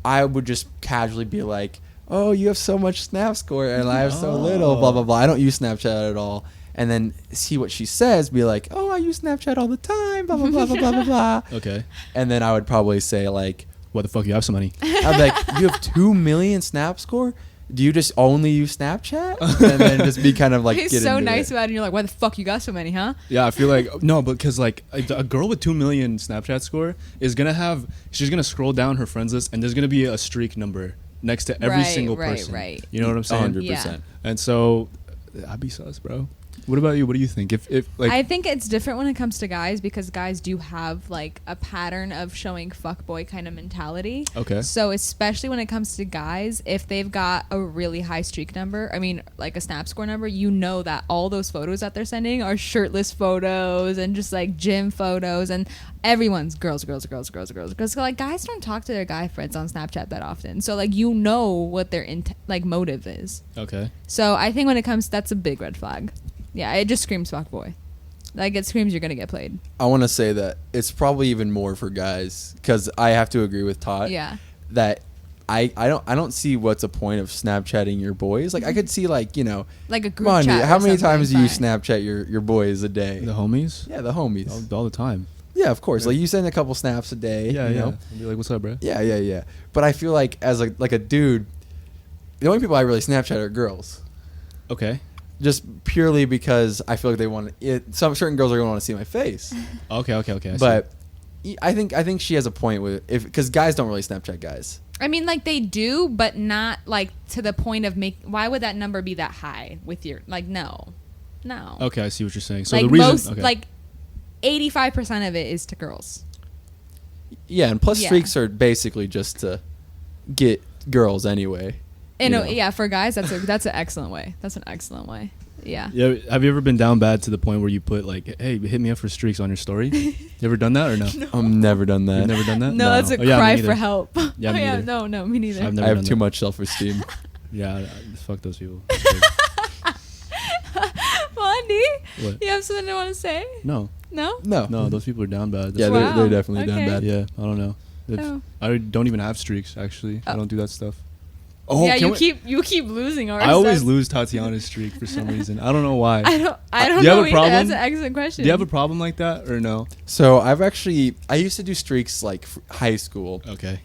I would just casually be like, "Oh, you have so much snap score, and I have so little." Blah blah blah. I don't use Snapchat at all. And then see what she says. Be like, "Oh, I use Snapchat all the time." Blah blah blah blah blah blah blah. Okay. And then I would probably say like, What the fuck? You have some money? "I'd be like, you have 2 million snap score. Do you just only use Snapchat?" And then just be kind of like, He's get so into nice it. about it. And you're like, why the fuck you got so many, huh? Yeah, I feel like no, because like a girl with 2 million Snapchat score is gonna she's gonna scroll down her friends list and there's gonna be a streak number next to every Right, single right, person. right. You know what I'm saying? 100%. Yeah. And so I'd be sus, bro. What about you? What do you think? If like I think it's different when it comes to guys because guys do have like a pattern of showing fuckboy kind of mentality. Okay. So especially when it comes to guys, if they've got a really high streak number, I mean like a snap score number, you know that all those photos that they're sending are shirtless photos and just like gym photos, and everyone's girls. Because like guys don't talk to their guy friends on Snapchat that often. So like you know what their like motive is. okay. So I think when it comes, that's a big red flag. Yeah, it just screams fuckboy. Like it screams you're gonna get played. I want to say that it's probably even more for guys because I have to agree with Todd. Yeah. That I don't see what's a point of Snapchatting your boys. Like I could see like Like a group Monty, chat. how or many something, times do you but- Snapchat your boys a day? The homies. Yeah, the homies. All the time. Yeah, of course. Like you send a couple snaps a day. Yeah, you yeah. know? I'd be like, what's up, bro? Yeah. But I feel like as a dude, the only people I really Snapchat are girls. Okay. Just purely because I feel like they want it. Some certain girls are going to want to see my face. Okay. I see. But I think she has a point with because guys don't really Snapchat guys. I mean, like they do, but not like to the point of why would that number be that high with your like? No. Okay, I see what you're saying. So like the reason, most, okay. like 85% of it is to girls. Yeah, and plus Yeah. streaks are basically just to get girls anyway. And you know. yeah, for guys, that's an excellent way. That's an excellent way. Yeah. Yeah, have you ever been down bad to the point where you put like, "Hey, hit me up for streaks" on your story? You ever done that or no? I've never done that. You've never done that? No, that's a Oh, yeah, me cry neither. for help. Yeah, oh, me yeah, neither. no, me neither. I've never I have done too that. much self-esteem. Yeah, fuck those people. Blondie, What? you have something to want to say? No, No? No, those people are down bad. Yeah, Wow. they're definitely Okay. done bad. Yeah, I don't know. Oh. I don't even have streaks actually. I Oh. don't do that stuff. Yeah, can you keep losing ours. I always That's- lose Tatiana's streak for some reason. I don't know why. I don't Do you have know a either. problem? That's an excellent question. Do you have a problem like that or no? So I used to do streaks like high school. Okay.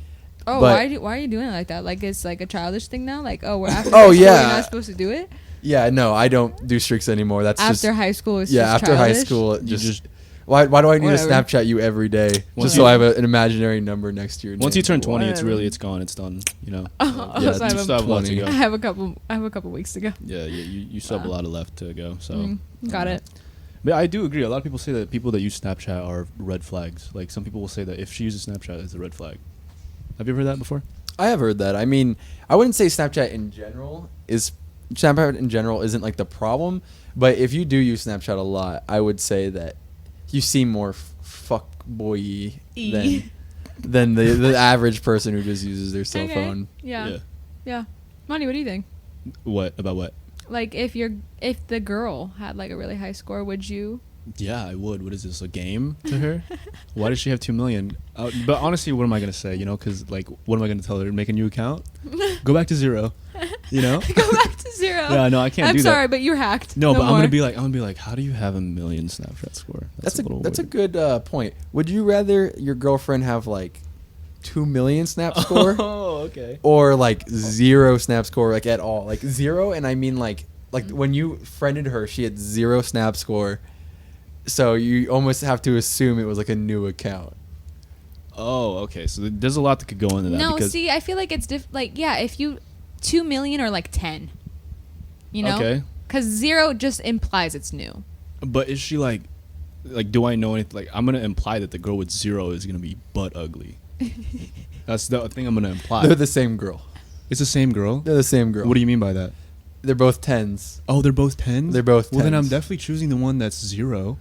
Oh, but- why are you doing it like that? Like it's like a childish thing now? Like, oh, we're after Oh, high school, yeah. you're not supposed to do it? Yeah, no, I don't do streaks anymore. That's After just high school is yeah. just After high childish? school, it You just why do I need Whatever. to Snapchat you every day Once just so you- I have an imaginary number next to your Once name? you turn 20, Whatever. it's gone. It's done. You know. Oh, Yeah, so I you have still have a lot to 20. go. I have a couple weeks to go. Yeah, you still have a Wow. lot of left to go. So Got it. But I do agree. A lot of people say that people that use Snapchat are red flags. Like some people will say that if she uses Snapchat, it's a red flag. Have you ever heard that before? I have heard that. I mean, I wouldn't say Snapchat in general isn't like the problem, but if you do use Snapchat a lot, I would say that you seem more fuck boy than the average person who just uses their cell Okay. phone. Yeah. Money, what do you think? What about what? Like if the girl had like a really high score, would you? Yeah, I would. What is this, a game to her? Why does she have 2 million? But honestly, what am I gonna say? You know, because like, what am I gonna tell her? Make a new account? Go back to 0. You know? Go back to 0. Yeah, no, I can't I'm do sorry, that. but you're hacked. No, but I'm more. gonna be like, how do you have 1 million Snapchat score? That's a little that's a weird. good point. Would you rather your girlfriend have like 2 million snap score Oh, okay. or like 0 snap score like at all? Like 0, and I mean like when you friended her, she had 0 snap score. So you almost have to assume it was like a new account. Oh, okay. So there's a lot that could go into that. No, because, see, I feel like it's like yeah, if you 2 million or like 10, you know, Okay. because 0 just implies it's new. But is she like, do I know anything? Like, I'm gonna imply that the girl with 0 is gonna be butt ugly. That's the thing I'm gonna imply. They're the same girl. It's the same girl. They're the same girl. What do you mean by that? They're both 10s. Oh, they're both 10s? They're both Well, then I'm 10s. definitely choosing the one that's 0.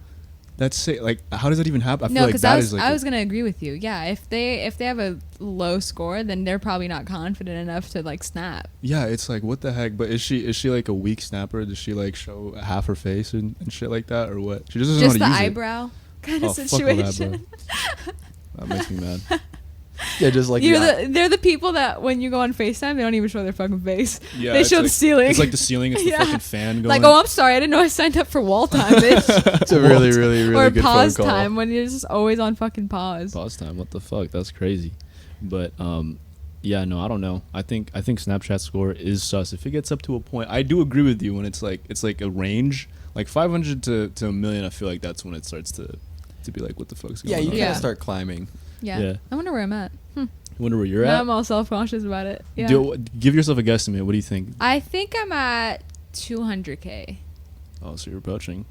That's like, how does that even happen? I No, feel like because that is like I was gonna agree with you. Yeah, if they have a low score, then they're probably not confident enough to like snap. yeah, it's like, what the heck? But is she like a weak snapper? Does she like show half her face and shit like that, or what? She just doesn't Just know the how to use eyebrow kind Oh, of fuck all that, situation. That makes me mad. Yeah, just like They're the people that when you go on FaceTime, they don't even show their fucking face. Yeah, they it's show like, the ceiling. It's like the ceiling. It's the Yeah. fucking fan going. Like, oh, I'm sorry, I didn't know I signed up for wall time, bitch. It's a really, really, really Or good pause phone call. time when you're just always on fucking pause. Pause time. What the fuck? That's crazy. But yeah, no, I don't know. I think Snapchat score is sus. If it gets up to a point, I do agree with you when it's like a range, like 500 to 1 million. I feel like that's when it starts to be like, what the fuck's going Yeah, on? you Yeah. gotta start climbing. Yeah. Yeah. I wonder where I'm at. Wonder where you're Now at. I'm all self-conscious about it. Yeah. Give yourself a guesstimate. What do you think? I think I'm at 200K. Oh, so you're approaching.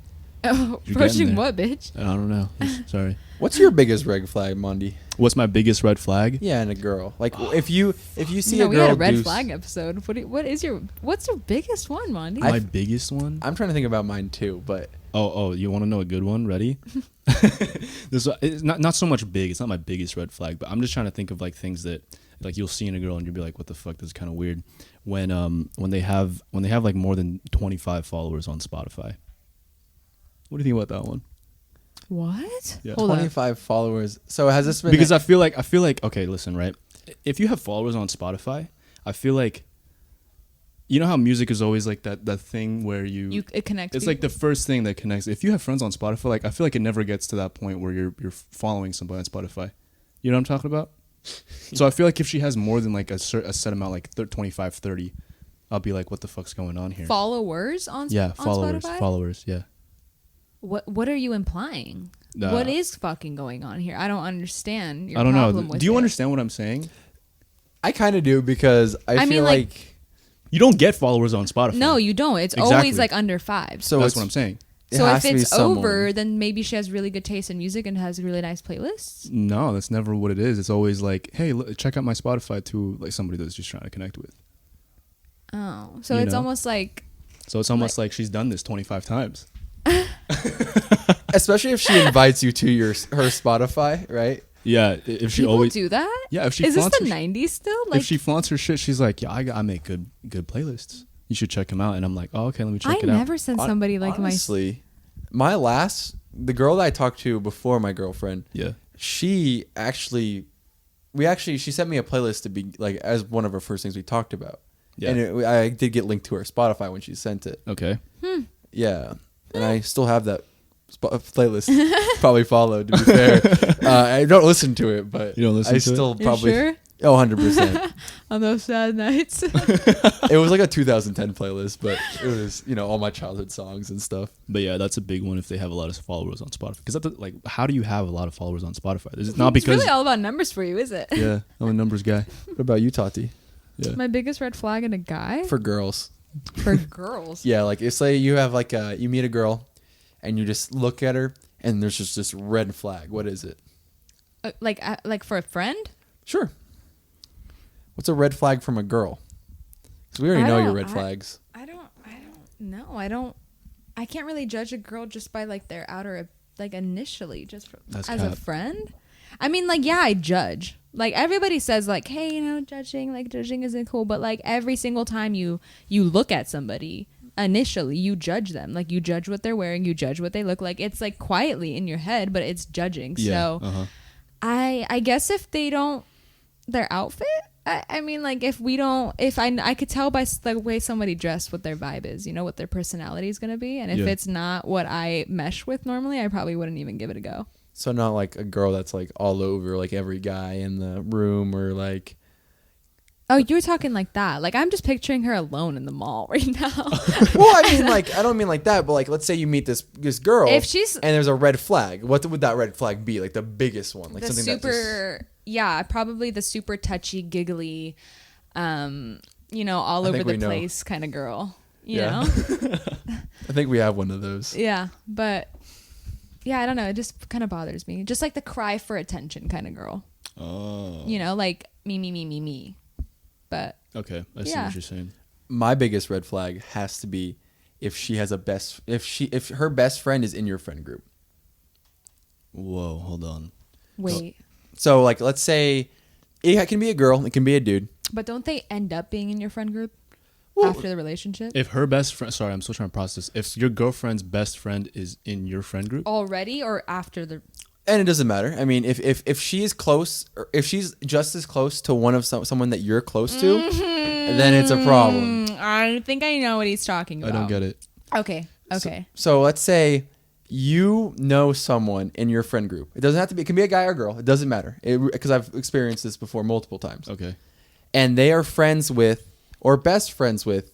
Oh, You're approaching getting there. what, bitch? I don't know. Sorry. What's your biggest red flag, Mondi? What's my biggest red flag? Yeah, and a girl. Like if you see No, a we girl had a red do flag episode. What's your biggest one, Mondi? My biggest one? I'm trying to think about mine too, but Oh, you want to know a good one? Ready? This it's not so much big. It's not my biggest red flag, but I'm just trying to think of like things that like you'll see in a girl and you'll be like, what the fuck? This is kind of weird. When they have like more than 25 followers on Spotify. What do you think about that one? What? Yeah. Hold on. 25 followers. So has this been Because I feel like okay, listen, right? If you have followers on Spotify, I feel like you know how music is always like that thing where It connects. it's like the first thing that connects. If you have friends on Spotify, like I feel like it never gets to that point where you're following somebody on Spotify. You know what I'm talking about? So I feel like if she has more than like a set amount, like 25, 30, I'll be like, what the fuck's going on here? followers on Yeah, on followers, Spotify? followers, yeah. What are you implying? What is fucking going on here? I don't understand your I don't know. problem with Do you it. understand what I'm saying? I kind of do because I mean, feel like- like You don't get followers on Spotify. No, you don't. It's Exactly. always like under 5. so that's it's, what I'm saying. it So has if to be it's someone. over, then maybe she has really good taste in music and has really nice playlists. No, that's never what it is. It's always like, hey, look, check out my Spotify to like somebody that's just trying to connect with. Oh, so You it's know? almost like So it's almost like she's done this 25 times. especially if she invites you to her Spotify, right? Yeah, if she people always do that. Yeah, if she Is this flaunts the her, 90s still? Like, if she flaunts her shit, she's like, yeah, I make good playlists. You should check them out. And I'm like, oh, okay, let me check I it out. never sent somebody like Honestly, the girl that I talked to before my girlfriend, Yeah. she sent me a playlist to be like as one of her first things we talked about. Yeah. And I did get linked to her Spotify when she sent it. Okay. Yeah, and I still have that playlist probably followed. To be fair, I don't listen to it, but You don't listen I to it? still You probably sure? 100%. On those sad nights. It was like a 2010 playlist, but it was all my childhood songs and stuff. But yeah, that's a big one if they have a lot of followers on Spotify. Because like, how do you have a lot of followers on Spotify? It's not It's because really all about numbers for you, is it? yeah, I'm a numbers guy. What about you, Tati? Yeah. My biggest red flag in a guy For girls, for girls. yeah, like it's like you have like you meet a girl, and you just look at her, and there's just this red flag. What is it? Like for a friend. Sure. What's a red flag from a girl? Because we already I know your don't- red flags. I don't know. I can't really judge a girl just by like their outer, like initially, just That's as a cap. friend. I mean, like, yeah, I judge. Like everybody says, like, hey, judging isn't cool. But like every single time you look at somebody, initially you judge them. Like you judge what they're wearing, you judge what they look like. It's like quietly in your head, but it's judging. Yeah. So I guess if they don't, their outfit. I mean, like, if I could tell by the way somebody dressed what their vibe is, what their personality is going to be. And if Yeah. it's not what I mesh with normally, I probably wouldn't even give it a go. So not like a girl that's like all over like every guy in the room or like. Oh, you're talking like that. Like, I'm just picturing her alone in the mall right now. Well, I mean, like I don't mean like that, but like let's say you meet this girl, If she's- and there's a red flag. What would that red flag be? Like the biggest one, like the something super, yeah, probably the super touchy, giggly, all I over think the we know. place kind of girl. You Yeah. know? I think we have one of those. Yeah, but yeah, I don't know. It just kind of bothers me. Just like the cry for attention kind of girl. Oh. Like me. But Okay, I see Yeah. what you're saying. My biggest red flag has to be if she has if her best friend is in your friend group. Whoa, hold on. wait, So like let's say it can be a girl, it can be a dude. but don't they end up being in your friend group Well, after the relationship If her best friend, sorry, I'm still trying to process. If your girlfriend's best friend is in your friend group, already or after the? And it doesn't matter. I mean, if she is close, or if she's just as close to one of someone that you're close to, then it's a problem. I think I know what he's talking I about. don't get it. Okay. So let's say you know someone in your friend group. It doesn't have to be. It can be a guy or girl. It doesn't matter. Because I've experienced this before multiple times. Okay. And they are friends with, or best friends with,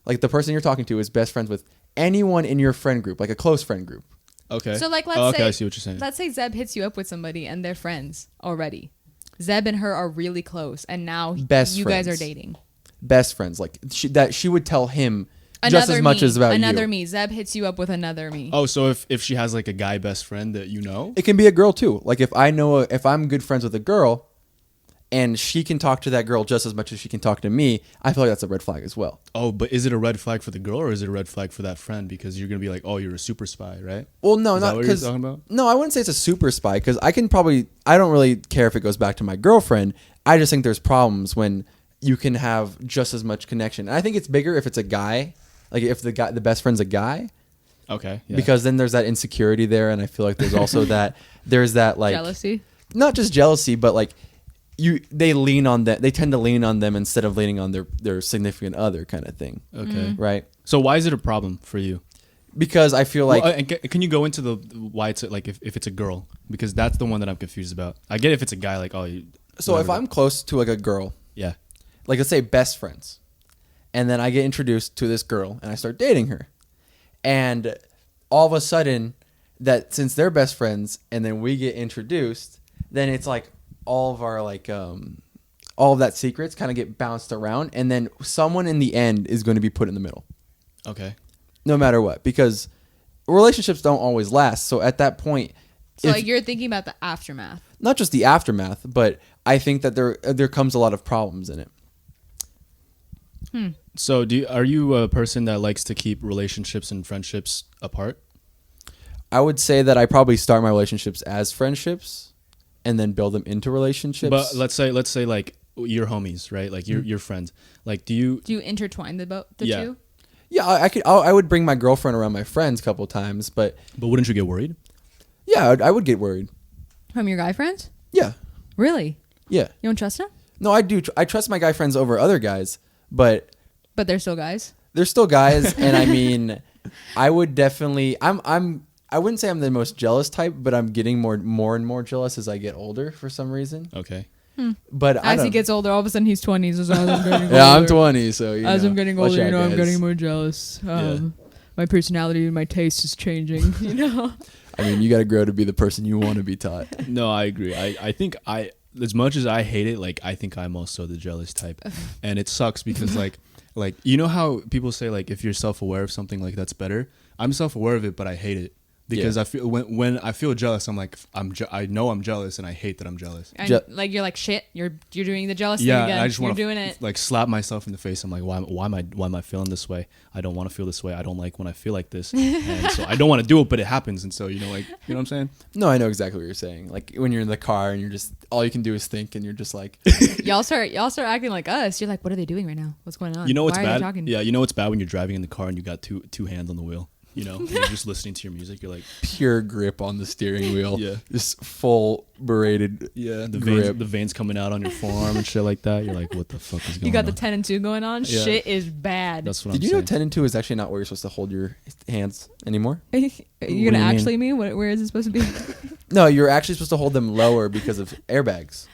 like the person you're talking to is best friends with anyone in your friend group, like a close friend group. Okay. So like let's okay, say I see what you're saying. Let's say Zeb hits you up with somebody and they're friends already. Zeb and her are really close, and now Best you guys are friends. dating. Best friends, like she would tell him just as much me, as about another you. me. Zeb hits you up with another me. Oh, so if she has like a guy best friend that you know? It can be a girl too. Like if I'm good friends with a girl, and she can talk to that girl just as much as she can talk to me, I feel like that's a red flag as well. Oh, but is it a red flag for the girl or is it a red flag for that friend? Because you're gonna be like, oh, you're a super spy, right? Well, no, Is that not what you're because talking about? no, I wouldn't say it's a super spy because I don't really care if it goes back to my girlfriend. I just think there's problems when you can have just as much connection. And I think it's bigger if it's a guy, like if the best friend's a guy, Okay. Yeah. because then there's that insecurity there, and I feel like there's also there's that like Jealousy. not just jealousy, but like they lean on that. They tend to lean on them instead of leaning on their significant other kind of thing. Okay. Right? So why is it a problem for you? Because I feel like Well, and can you go into the why it's like if it's a girl? Because that's the one that I'm confused about. I get if it's a guy, like so if I'm close to like a girl, yeah, like let's say best friends, and then I get introduced to this girl and I start dating her, and all of a sudden that since they're best friends and then we get introduced, then it's like all of our like all of that secrets kind of get bounced around, and then someone in the end is going to be put in the middle, okay, no matter what, because relationships don't always last. So at that point, So if- like you're thinking about the aftermath. not just the aftermath, but I think that there comes a lot of problems in it. So are you a person that likes to keep relationships and friendships apart? I would say that I probably start my relationships as friendships and then build them into relationships. But let's say like you're homies, right? Like you're friends. Like do you? Do you intertwine the Yeah. two? yeah, I would bring my girlfriend around my friends a couple times, but But wouldn't you get worried? yeah, I would get worried. From your guy friends? Yeah, Really? yeah. You don't trust them? No, I do. I trust my guy friends over other guys, but But they're still guys. they're still guys, and I mean, I would definitely. I wouldn't say I'm the most jealous type, but I'm getting more and more jealous as I get older for some reason. Okay. But I As he don't- gets older, all of a sudden he's 20s. As I'm getting yeah, I'm older. 20, so As I'm getting watch older, out, I'm guys. getting more jealous. My personality and my taste is changing. I mean, you got to grow to be the person you want to be taught. No, I agree. I think as much as I hate it, like I think I'm also the jealous type, and it sucks because like you know how people say like if you're self-aware of something, like that's better. I'm self-aware of it, but I hate it because Yeah. I feel when I feel jealous, I'm like I know I'm jealous, and I hate that I'm jealous. And Je- like you're like shit. You're doing the jealous Yeah, thing again. and I just you're want to doing it. like slap myself in the face. I'm like, why am I feeling this way? I don't want to feel this way. I don't like when I feel like this, and so I don't want to do it, but it happens, and so you know what I'm saying. No, I know exactly what you're saying. Like when you're in the car and you're just all you can do is think, and you're just like, Y'all start acting like us. You're like, what are they doing right now? What's going on? You know what's Why are bad? they talking? Yeah, you know what's bad when you're driving in the car and you got two hands on the wheel. You know, and you're just listening to your music. You're like, pure grip on the steering wheel. Yeah. Just full berated. the grip. veins coming out on your forearm and shit like that. You're like, what the fuck is going on? You got the 10 and 2 going on. Yeah. Shit is bad. That's what Did I'm you know saying. 10 and 2 is actually not where you're supposed to hold your hands anymore? Are you What do gonna you mean? actually mean? Where is it supposed to be? No, you're actually supposed to hold them lower because of airbags.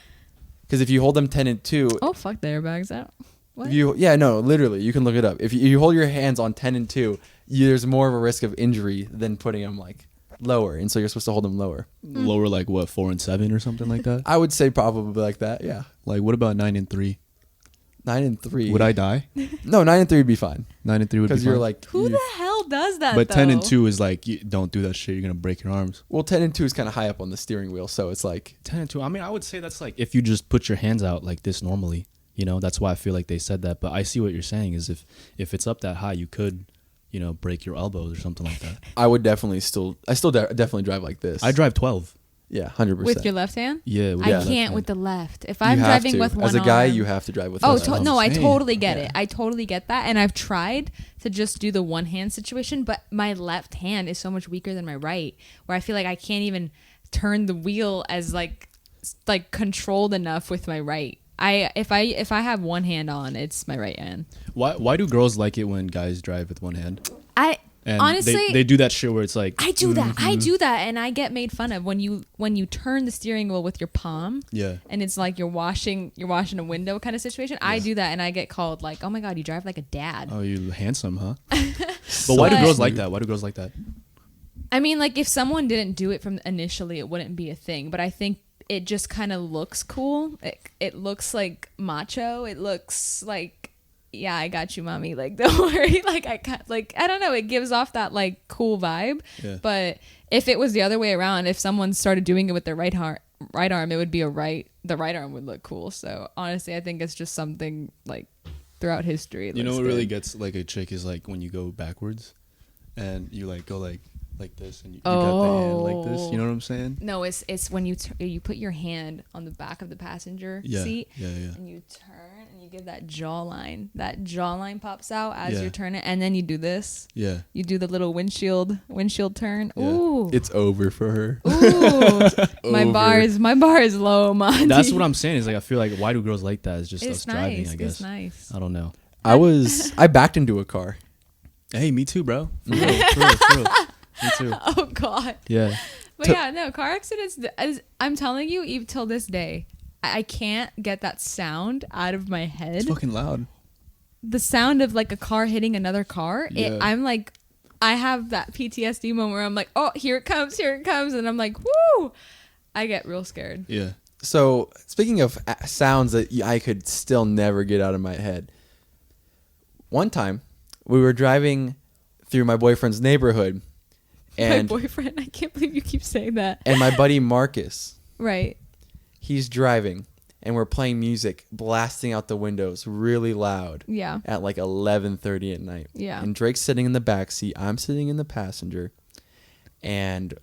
Because if you hold them 10 and 2, Oh fuck the airbags out. What? literally, you can look it up. If you hold your hands on 10 and 2, there's more of a risk of injury than putting them like lower, and so you're supposed to hold them lower. Lower like what 4 and 7 or something like that. I would say probably like that. Yeah, Like what about 9 and 3? 9 and 3. Would I die? No, 9 and 3 would be fine 9 and 3 would be because you're fine? like Who the hell does that? But 10 and though? 2 is like you don't do that shit. You're gonna break your arms. Well, 10 and 2 is kind of high up on the steering wheel, so it's like 10 and 2. I mean, I would say that's like if you just put your hands out like this normally. You know, that's why I feel like they said that. But I see what you're saying is if it's up that high, you could, you know, break your elbows or something like that. I would definitely definitely drive like this. I drive 12. Yeah, 100%. with your left hand. Yeah, with I the left can't hand. with the left. If You I'm have driving to. with one as a guy, arm- you have to drive with. Oh left. what I'm no! I saying. totally get Yeah. it. I totally get that, and I've tried to just do the one hand situation, but my left hand is so much weaker than my right, where I feel like I can't even turn the wheel as like controlled enough with my right. If I have one hand on, it's my right hand. Why do girls like it when guys drive with one hand? And Honestly, they do that shit where it's like I do that, and I get made fun of when you turn the steering wheel with your palm. Yeah. And it's like you're washing a window kind of situation. I do that, and I get called like, "Oh my god, you drive like a dad." Oh, you handsome, huh? But why do But- girls like that? Why do girls like that? I mean, like if someone didn't do it from initially, it wouldn't be a thing. But I think it just kind of looks cool. It looks like macho. It looks like yeah, I got you, mommy. Like, don't worry. Like, I don't know. It gives off that like cool vibe. Yeah. But if it was the other way around, if someone started doing it with their right arm, it would be the right arm would look cool. So honestly, I think it's just something like throughout history. You know what really gets like a chick is like when you go backwards, and you like go like this, and you got the hand like this. You know what I'm saying? No, it's when you put your hand on the back of the passenger seat, and you turn and you give that jawline. That jawline pops out as you're turning, and then you do this. Yeah. You do the little windshield turn. Yeah. Ooh. It's over for her. Ooh. my Over. bar is low, Monty. That's what I'm saying. Is like I feel like why do girls like that? It's just It's us driving. I guess. It's nice. I don't know. I backed into a car. Hey, me too, bro. For real, for real. Me too. Oh God. Yeah. But yeah, no, car accidents. I'm telling you, even till this day, I can't get that sound out of my head. It's fucking loud. The sound of like a car hitting another car. Yeah. I'm like, I have that PTSD moment where I'm like, oh, here it comes, and I'm like, woo! I get real scared. Yeah. So speaking of sounds that I could still never get out of my head. One time, we were driving through my boyfriend's neighborhood, and My boyfriend. I can't believe you keep saying that. and my buddy Marcus, Right. he's driving, and we're playing music, blasting out the windows really loud. Yeah. At like 11:30 at night. Yeah. And Drake's sitting in the back seat. I'm sitting in the passenger, and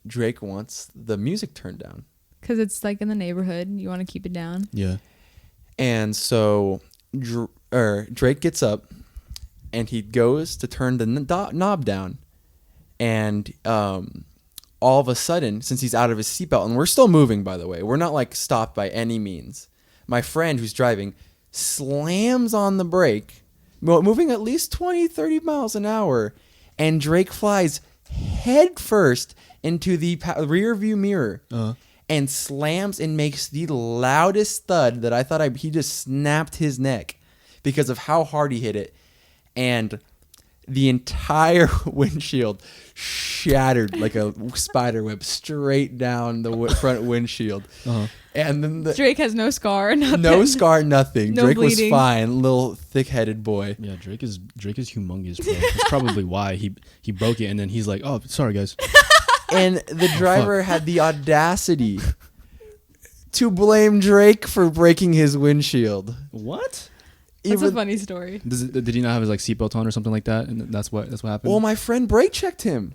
Drake wants the music turned down. Because it's like in the neighborhood. You want to keep it down. Yeah. And so Drake gets up, and he goes to turn the knob down, and all of a sudden, since he's out of his seatbelt, and we're still moving, by the way, we're not like stopped by any means. My friend who's driving slams on the brake, moving at least 20, 30 miles an hour, and Drake flies head first into the rear view mirror. And slams and makes the loudest thud that I thought he just snapped his neck because of how hard he hit it. And the entire windshield shattered like a spider web straight down the front windshield. And then Drake has no scar. Nothing. no scar, nothing. No Drake bleeding. was fine, little thick-headed boy. Yeah. Drake is humongous, bro. That's probably why he broke it, and then he's like, oh, sorry guys. And the driver had the audacity to blame Drake for breaking his windshield. What? That's a funny story. Did he not have his like seatbelt on or something like that? And that's what happened. Well, my friend brake checked him.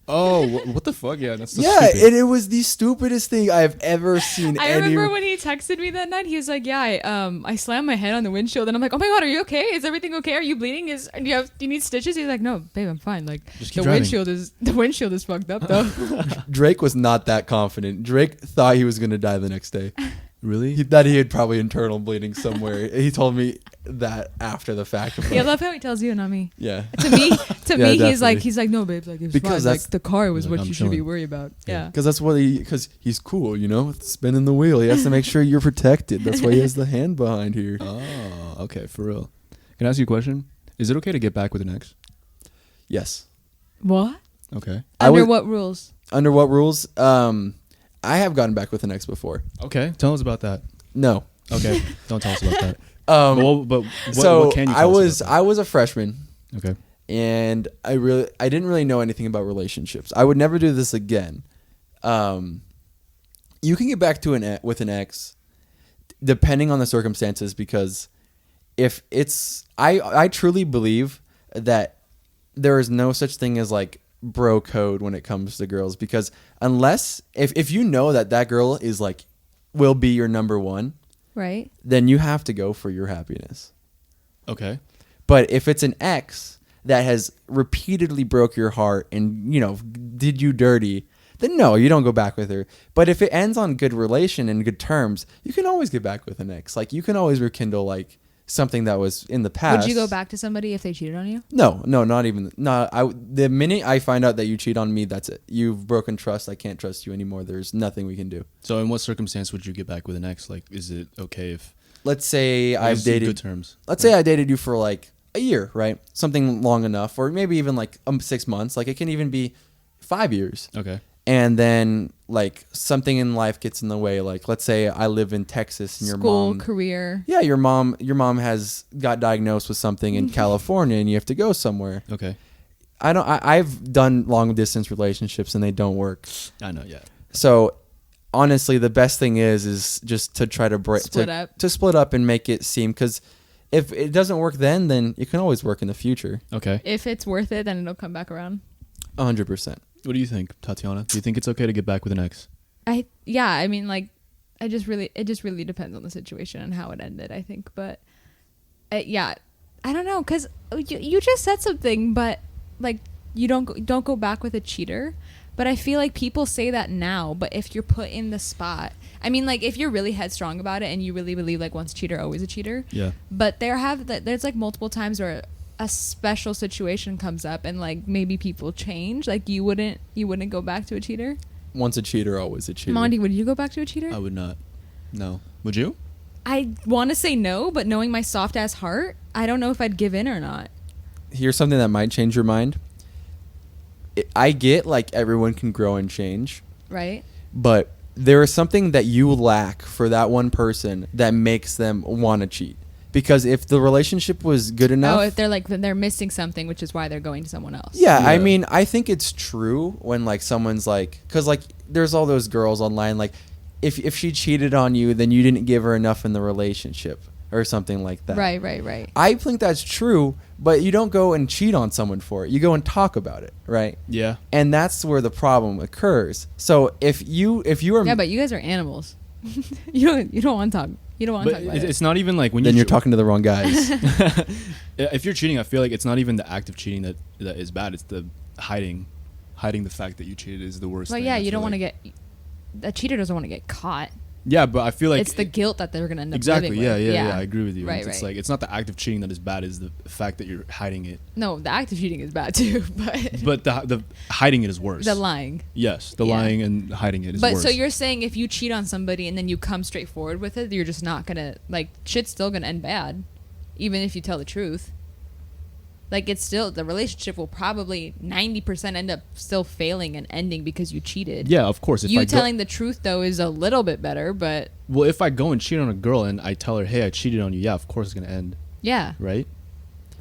Oh, what the fuck? Yeah, that's so Yeah, stupid. and it was the stupidest thing I've ever seen. I remember when he texted me that night. He was like, "Yeah, I slammed my head on the windshield," and I'm like, "Oh my God, are you okay? Is everything okay? Are you bleeding? Do you need stitches?" He's like, "No, babe, I'm fine. Like Just keep the driving." windshield is fucked up though." Drake was not that confident. Drake thought he was gonna die the next day. Really? He thought he had probably internal bleeding somewhere. He told me that after the fact. Yeah, I love how he tells you, not me. Yeah. To me, Yeah, he's definitely. like, "No, babe, like it's Because fine. that's- Like the car was Like, what I'm you should be chilling. worried about." Yeah. Because that's what because he's cool, you know, spinning the wheel. He has to make sure you're protected. That's why he has the hand behind here. Oh, okay, for real. Can I ask you a question? Is it okay to get back with an ex? Yes. What? Okay. Under what rules? Under what rules? I have gotten back with an ex before. Okay. Tell us about that. No. Okay. Don't tell us about that. But what, So what can you I tell us was about I was a freshman, that? Okay. and I didn't really know anything about relationships. I would never do this again. You can get back to with an ex, depending on the circumstances, because if it's I truly believe that there is no such thing as like bro code when it comes to girls, because unless if you know that girl is like will be your number one, Right. then you have to go for your happiness. Okay. But if it's an ex that has repeatedly broke your heart and, you know, did you dirty, then no, you don't go back with her. But if it ends on good relation and good terms, you can always get back with an ex. Like, you can always rekindle, like, something that was in the past. Would you go back to somebody if they cheated on you? No, not even. No, the minute I find out that you cheat on me, that's it. You've broken trust. I can't trust you anymore. There's nothing we can do. So in what circumstance would you get back with an ex? Like, is it okay if Let's say I've is it dated. good terms? Let's say I dated you for like a year, right? Something long enough, or maybe even like 6 months. Like, it can even be 5 years. Okay. and then like something in life gets in the way. Like let's say I live in Texas and your School, mom, career. yeah, your mom has got diagnosed with something in California and you have to go somewhere. Okay. I've done long distance relationships and they don't work. I know. Yeah. So honestly, the best thing is just to try to split up and make it seem, because if it doesn't work then it can always work in the future. Okay. If it's worth it, then it'll come back around. 100%. What do you think, Tatiana? Do you think it's okay to get back with an ex? I mean, like, it just really depends on the situation and how it ended, I think. But yeah, I don't know, because you just said something, but like, you don't go back with a cheater. But I feel like people say that now, but if you're put in the spot, I mean, like, if you're really headstrong about it and you really believe like once a cheater, always a cheater. Yeah. But there's like multiple times where a special situation comes up and like maybe people change. Like you wouldn't go back to a cheater. Once a cheater, always a cheater. Monty, would you go back to a cheater? I would not. No. Would you? I want to say no, but knowing my soft ass heart, I don't know if I'd give in or not. Here's something that might change your mind. I get like everyone can grow and change, Right? but there is something that you lack for that one person that makes them want to cheat. Because if the relationship was good enough, If they're missing something, which is why they're going to someone else. yeah, I Yeah. mean, I think it's true when like someone's like, because like there's all those girls online like, if she cheated on you, then you didn't give her enough in the relationship or something like that. Right. I think that's true, but you don't go and cheat on someone for it. You go and talk about it, right? Yeah. And that's where the problem occurs. So if you are, Yeah, but you guys are animals. you don't want to talk. You don't want to But talk about it. it's not even like when then you're talking to the wrong guys. If you're cheating, I feel like it's not even the act of cheating that is bad. It's the hiding the fact that you cheated is the worst. Well, thing, yeah, I you feel don't want to like. get. A cheater doesn't want to get caught. Yeah, but I feel like It's the guilt that they're gonna end up exactly. living Yeah, with. yeah. I agree with you. Right, It's right. like it's not the act of cheating that is bad. It's the fact that you're hiding it. No, the act of cheating is bad too, but But the hiding it is worse. the lying. Yes, the Yeah. lying and hiding it is But worse. so you're saying if you cheat on somebody and then you come straight forward with it, you're just not gonna like shit's still gonna end bad, even if you tell the truth. Like it's still the relationship will probably 90% end up still failing and ending because you cheated. yeah, of course. If You I telling the truth though is a little bit better, but well, if I go and cheat on a girl and I tell her, "Hey, I cheated on you," yeah, of course it's gonna end, yeah, right?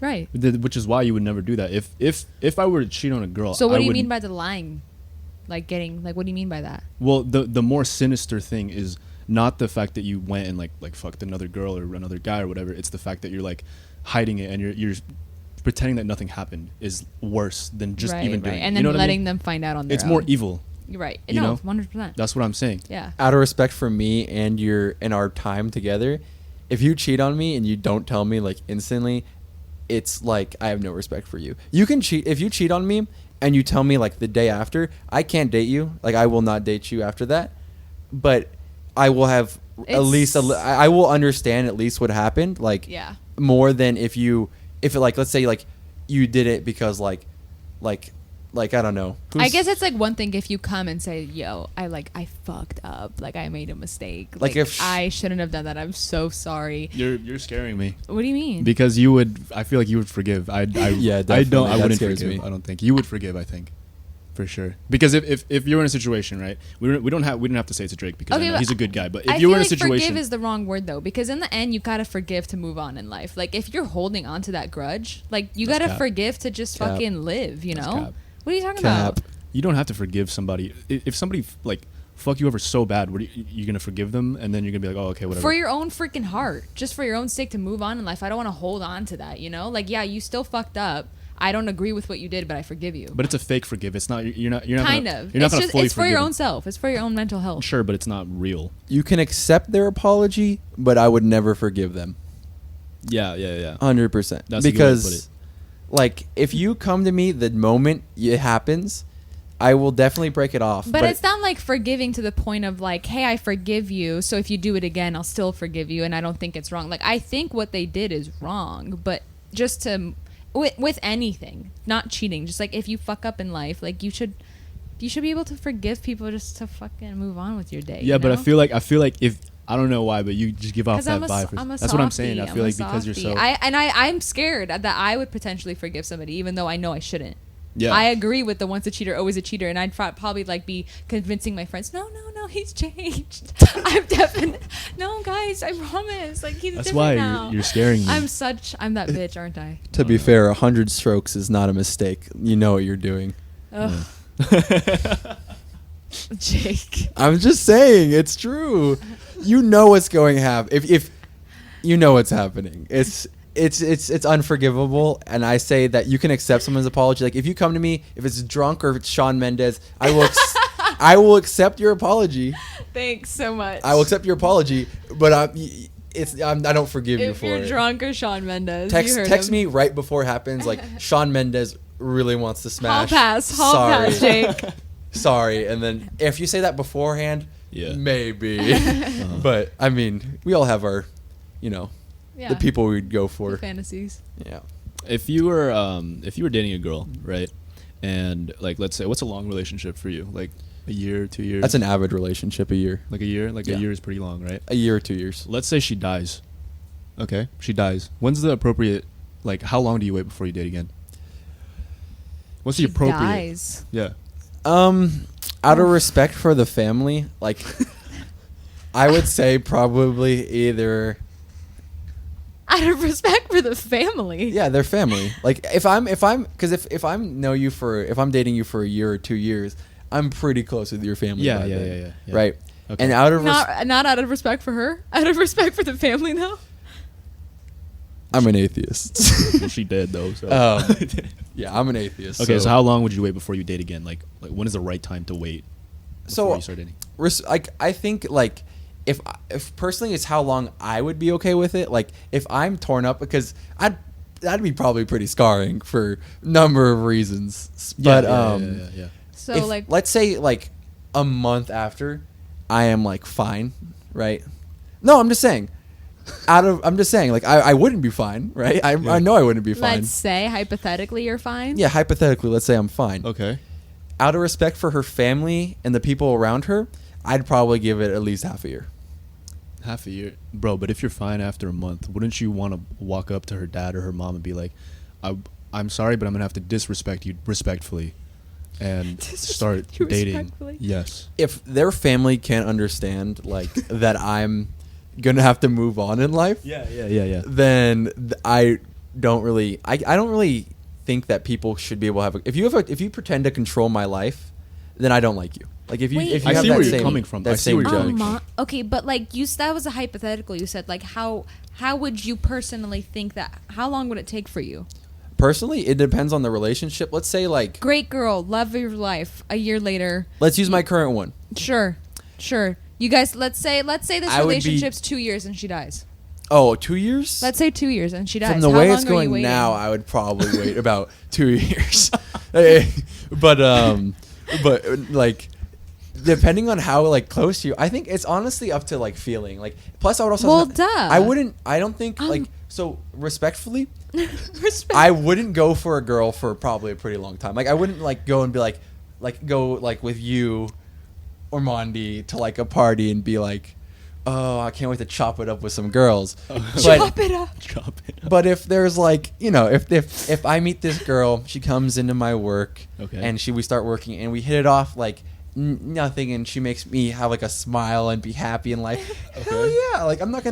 right. Which is why you would never do that. If I were to cheat on a girl, So what I do you would- mean by the lying? Like getting like what do you mean by that? Well, the more sinister thing is not the fact that you went and like fucked another girl or another guy or whatever. It's the fact that you're like hiding it and you're pretending that nothing happened is worse than just right, even right. doing it. And You then know what I letting mean? them find out on their It's own. more evil. You're right. you No, know? 100%. That's what I'm saying. Yeah. Out of respect for me and our time together, if you cheat on me and you don't tell me like instantly, it's like I have no respect for you. You can cheat if you cheat on me and you tell me like the day after, I can't date you. Like I will not date you after that. But I will have at least I will understand at least what happened. Like Yeah. more than if it like let's say like you did it because like I don't know. I guess it's like one thing if you come and say, "Yo, I fucked up. Like I made a mistake. Like, if I shouldn't have done that. I'm so sorry." You're scaring me What do you mean? because you would. I feel like you would forgive. Yeah, I definitely. don't. I That wouldn't scares forgive. me. I don't think you would forgive. I think. For sure, because if you're in a situation, right? We didn't have to say it's a Drake because I Okay, know but he's a good guy. But if I you feel were in a like situation, forgive is the wrong word though, because in the end you gotta forgive to move on in life. Like if you're holding on to that grudge, like you That's gotta cap. forgive to just Cap. fucking live. You That's know? cap. What are you talking Cap. about? you don't have to forgive somebody. If somebody like fuck you over so bad, what are you gonna forgive them, and then you're gonna be like, oh, okay, whatever. For your own freaking heart, just for your own sake to move on in life. I don't want to hold on to that. You know? Like yeah, you still fucked up. I don't agree with what you did, but I forgive you. But it's a fake forgive. It's not. You're not. Kind gonna, of. You're not It's gonna just fully it's for your forgive own them. self. It's for your own mental health. Sure, but it's not real. You can accept their apology, but I would never forgive them. Yeah. 100%. That's a good way to put it. Because, like, if you come to me the moment it happens, I will definitely break it off. But it's not like forgiving to the point of like, hey, I forgive you, so if you do it again, I'll still forgive you, and I don't think it's wrong. Like, I think what they did is wrong, but just to with anything, not cheating, just like if you fuck up in life, like you should be able to forgive people just to fucking move on with your day. Yeah, you but know? I feel like if I don't know why, but you just give off 'Cause that I'm a vibe. I'm a That's what I'm saying. I softie. feel I'm like a because you're softie. so. I'm scared that I would potentially forgive somebody, even though I know I shouldn't. Yeah. I agree with the once a cheater, always a cheater, and I'd probably like be convincing my friends, no, he's changed. I'm definitely no, guys, I promise. Like he's That's different why now. you're scaring me. I'm that bitch, aren't I? To be fair, 100 strokes is not a mistake. You know what you're doing. Ugh. Jake. I'm just saying, it's true. You know what's going to happen. If you know what's happening, it's unforgivable. And I say that you can accept someone's apology. Like if you come to me, if it's drunk or if it's Shawn Mendes, I will I will accept your apology. Thanks so much. I will accept your apology, but I don't forgive you if for you're it. drunk or Shawn Mendes, Text you heard text him. me right before it happens. Like Shawn Mendes really wants to Hall smash. pass, Jake. Sorry, and then if you say that beforehand, Yeah. maybe. But I mean, we all have our, Yeah. the people we'd go for. Fantasies. Yeah. If you were dating a girl, right? And like let's say, what's a long relationship for you? Like a year, 2 years? That's an avid relationship. A year. like a year? Like Yeah. a year is pretty long, right? A year or 2 years. Let's say she dies. Okay, she dies. When's the appropriate? Like, how long do you wait before you date again? What's the She appropriate? dies. Yeah. Out of respect for the family, like, I would say probably either. Out of respect for the family. Yeah, they're family. Like if I'm if I'm dating you for a year or 2 years, I'm pretty close with your family. Yeah, by yeah, then, yeah. Right. Okay. And out of Not out of respect for her. Out of respect for the family, though. I'm an atheist. Well, she dead though. So. Yeah, I'm an atheist. Okay, so how long would you wait before you date again? Like when is the right time to wait? Before you start dating? I think like if personally it's how long I would be okay with it. Like if I'm torn up because that'd be probably pretty scarring for a number of reasons. But yeah. So if, like, let's say like a month after, I am like fine, right? No, I'm just saying. I'm just saying, like I wouldn't be fine, right? I know I wouldn't be fine. let's say hypothetically you're fine. Yeah, hypothetically, let's say I'm fine. Okay. Out of respect for her family and the people around her, I'd probably give it at least half a year. Half a year, bro. But if you're fine after a month, wouldn't you want to walk up to her dad or her mom and be like, "I'm sorry, but I'm gonna have to disrespect you respectfully, and start Disrespect you dating." respectfully? Yes. If their family can't understand like that I'm gonna have to move on in life, Yeah. then I don't really think that people should be able to have if you pretend to control my life, then I don't like you. Like if you Wait. if you I have see that where you're same, coming from. that I see same where you're judge. coming from. Okay, but like that was a hypothetical. You said like how would you personally think that? How long would it take for you? Personally, it depends on the relationship. Let's say like Great girl, love of your life. A year later, let's use my current one. sure. You guys, let's say this I would be- relationship's 2 years and she dies. Oh, 2 years? Let's say 2 years and she dies. From the How way long it's are you going waiting? now, I would probably wait about 2 years. but like depending on how like close you, I think it's honestly up to like feeling. Like plus I would also Well, duh. I don't think like so respectfully, Respect. I wouldn't go for a girl for probably a pretty long time. Like I wouldn't like go and be like go like with you or Mondi to like a party and be like, oh, I can't wait to chop it up with some girls. Chop it up. Chop it. But if there's like, if I meet this girl, she comes into my work, Okay. and we start working, and we hit it off like nothing, and she makes me have like a smile and be happy in life. Hell yeah! Like I want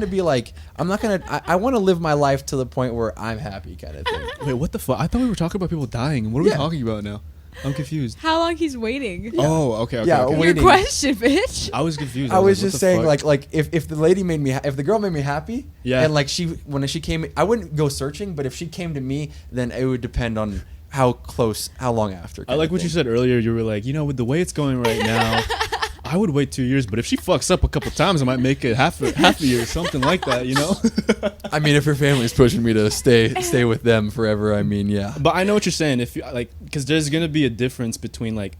to live my life to the point where I'm happy, kind of thing. Wait, what the fuck? I thought we were talking about people dying. What are we Yeah. talking about now? I'm confused. How long he's waiting? Oh, okay. Yeah, okay. wait. Your waiting. question, bitch. I was confused. I was like, what just the saying, fuck? like if the lady made me, if the girl made me happy, Yeah. and like when she came, I wouldn't go searching, but if she came to me, then it would depend on how long after. I like what you said earlier. You were like, with the way it's going right now, I would wait 2 years. But if she fucks up a couple times, I might make it half a year, something like that. I mean, if your family's pushing me to stay with them forever, I mean, yeah. But I know what you're saying. If you like, because there's gonna be a difference between like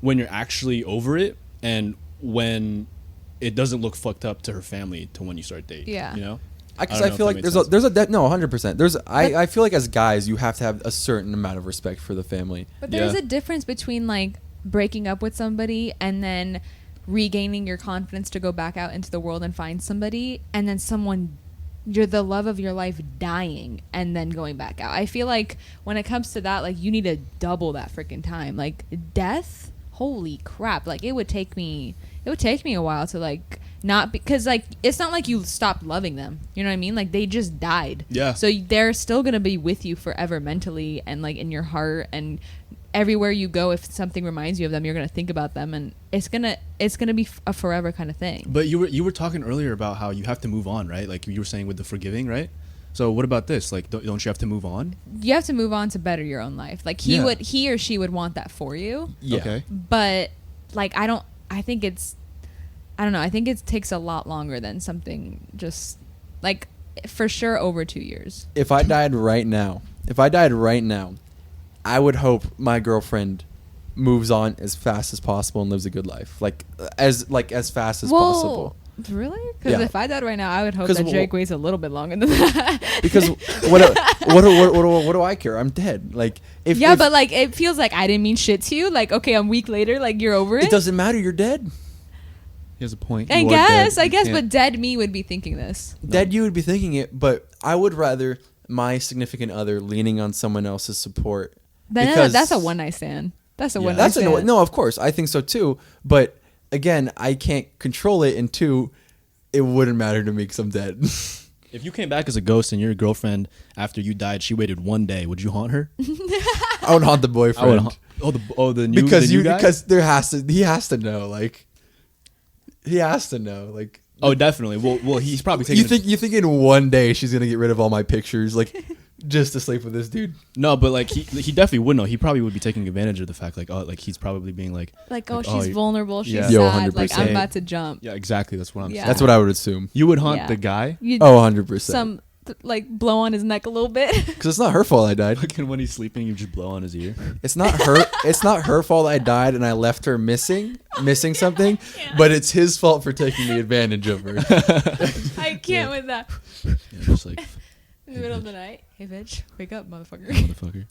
when you're actually over it and when it doesn't look fucked up to her family to when you start dating. Yeah. Because don't I know feel if like that makes there's a no 100%. I feel like as guys you have to have a certain amount of respect for the family. But there's Yeah. a difference between like breaking up with somebody and then regaining your confidence to go back out into the world and find somebody, and then someone you're the love of your life dying and then going back out. I feel like when it comes to that, like, you need to double that freaking time. Like, death, holy crap. Like, it would take me a while to, like, not, because, like, it's not like you stopped loving them. You know what I mean? Like, they just died. Yeah. So they're still going to be with you forever mentally and, like, in your heart, and everywhere you go, if something reminds you of them, you're going to think about them, and it's going to be a forever kind of thing. But you were talking earlier about how you have to move on, right? Like you were saying with the forgiving, right? So what about this? Like, don't you have to move on? You have to move on to better your own life. Like, he or she would want that for you. Yeah. Okay. But, like, I think it takes a lot longer than something just, like, for sure over 2 years. If I died right now, I would hope my girlfriend moves on as fast as possible and lives a good life, as fast as possible. Really? Because Yeah. if I died right now, I would hope 'Cause that Drake waits a little bit longer than that. Because what do I care? I'm dead. Like, if but, like, it feels like I didn't mean shit to you. Like, okay, a week later, like, you're over it. it doesn't matter. You're dead. He has a point. I You are guess, dead. You can't- but dead me would be thinking this. Dead, you would be thinking it, but I would rather my significant other leaning on someone else's support. Then that's a one night stand. That's a one night stand. No, of course, I think so too. But again, I can't control it, and two, it wouldn't matter to me because I'm dead. If you came back as a ghost and your girlfriend after you died, she waited 1 day, would you haunt her? I would haunt the boyfriend. The new guy? Because he has to know, like, he has to know, like. Oh, definitely. Well, he's probably taking. You think in 1 day she's gonna get rid of all my pictures, like, just to sleep with this dude? No, but like he definitely would know. He probably would be taking advantage of the fact, like, oh, like he's probably being like, she's vulnerable, she's yeah. sad, Yo, like, 100%. I'm about to jump. yeah, exactly. That's what I'm Yeah. saying. That's what I would assume. You would haunt Yeah. the guy. You Oh, 100%. some like blow on his neck a little bit. Because it's not her fault I died. Fucking when he's sleeping, you just blow on his ear. It's not her. It's not her fault I died and I left her missing something, but it's his fault for taking the advantage of her. I can't with that. Yeah, just like In the middle of the night. Hey, bitch, wake up, motherfucker. motherfucker.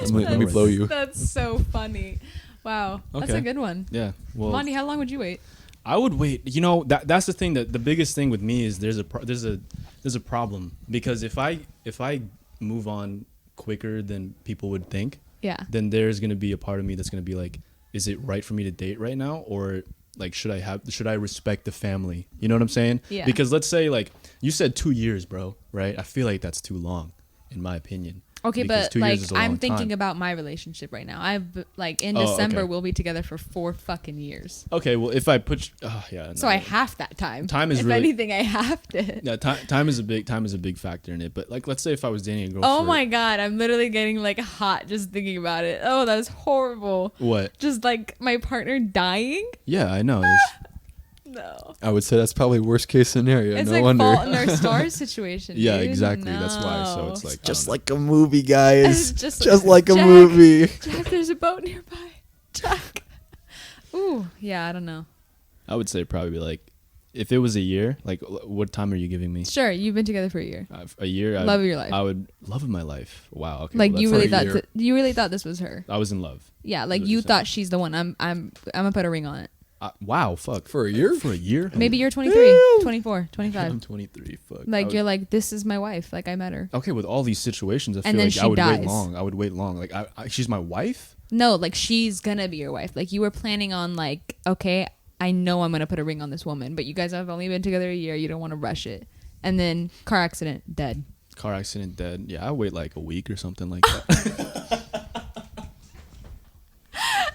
That's my Let me blow you. That's so funny. Wow, that's Okay. a good one. Yeah. Well, Monty, how long would you wait? I would wait. You know, that's the thing. That the biggest thing with me is there's a problem, because if I move on quicker than people would think, Yeah. then there's gonna be a part of me that's gonna be like, is it right for me to date right now, or like should I respect the family? You know what I'm saying? Yeah. Because let's say, like you said, 2 years, bro. Right? I feel like that's too long, in my opinion. Okay, Because but 2 years like is a long I'm thinking time. about my relationship right now. I've like in Oh, December okay. we'll be together for 4 fucking years. Okay, well, if I put, yeah. So no. I have that time. Time is if really- anything, I have to. Yeah, time is a big factor in it. But like, let's say if I was dating a girl. Oh for- my god, I'm literally getting like hot just thinking about it. Oh, that's horrible. What? Just like my partner dying? Yeah, I know. It's, No. I would say that's probably worst case scenario. It's no like wonder. Fault in Our Stars situation. yeah, dude. exactly. That's why. So No. it's like Just I don't like a movie, guys. Just Just like a Jack. movie. Jack, there's a boat nearby. Jack. Ooh, yeah, I don't know. know. I would say probably like, if it was a year, like what time are you giving me? Sure, you've been together for a year. A year. Love of your life. I would love of my life. Wow. Okay. Like well, you that's really like- a thought year. you really thought this was her. I was in love. Yeah, like What you you're thought she's the one. I'm gonna put a ring on it. Wow. Fuck. For a year? For a year. Maybe you're 23, 24, 25. I'm 23. Fuck. Like you're like, this is my wife. Like I met her. Okay, with all these situations, I feel And then like she I would dies. wait long. I would wait long. Like she's my wife. No, like she's gonna be your wife. Like you were planning on like, okay, I know I'm gonna put a ring on this woman, but you guys have only been together a year. You don't want to rush it. And then car accident, dead. Car accident, dead. Yeah, I wait like a week or something like that.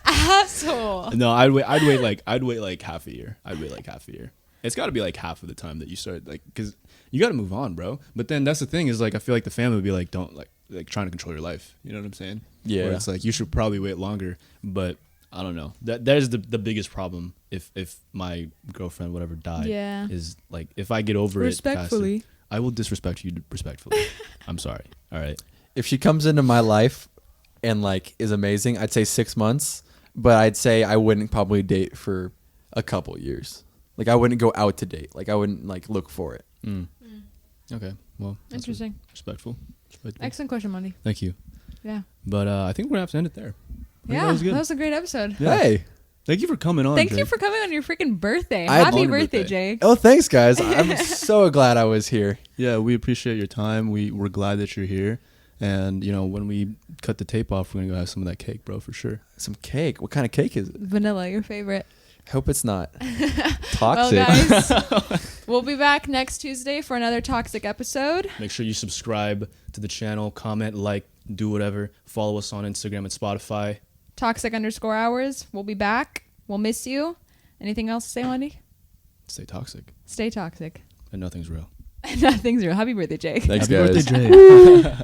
Asshole. No, I'd wait like half a year. I'd wait like half a year. It's got to be like half of the time that you start, like, because you got to move on, bro. But then that's the thing is, like, I feel like the family would be like, don't like trying to control your life. You know what I'm saying? Yeah. Where it's like you should probably wait longer. But I don't know. There's the biggest problem if my girlfriend whatever died. Yeah. Is like if I get over Respectfully. it, past it, I will disrespect you respectfully. I'm sorry. All right. If she comes into my life and like is amazing, I'd say 6 months. But I'd say I wouldn't probably date for a couple years. Like I wouldn't go out to date. Like I wouldn't like look for it. Okay. Well, that's Interesting. respectful. Excellent question, Monty. Thank you. Yeah. But I think we're gonna have to end it there. I think Yeah, that was good. that was a great episode. Yeah. Hey, Thank you for coming on. Thank you Jake. for coming on your freaking birthday. I- Happy On your birthday, birthday. Jake. Oh, thanks, guys. I'm so glad I was here. Yeah, we appreciate your time. We're glad that you're here. And, you know, when we cut the tape off, we're going to go have some of that cake, bro, for sure. Some cake. What kind of cake is it? Vanilla, your favorite. Hope it's not Well, toxic. guys, we'll be back next Tuesday for another toxic episode. Make sure you subscribe to the channel, comment, like, do whatever. Follow us on Instagram and Spotify. Toxic_hours. We'll be back. We'll miss you. Anything else to say, Wendy? Stay toxic. Stay toxic. And nothing's real. Nothing's real. Happy birthday, Jake. Thanks, Happy guys. birthday, Jay.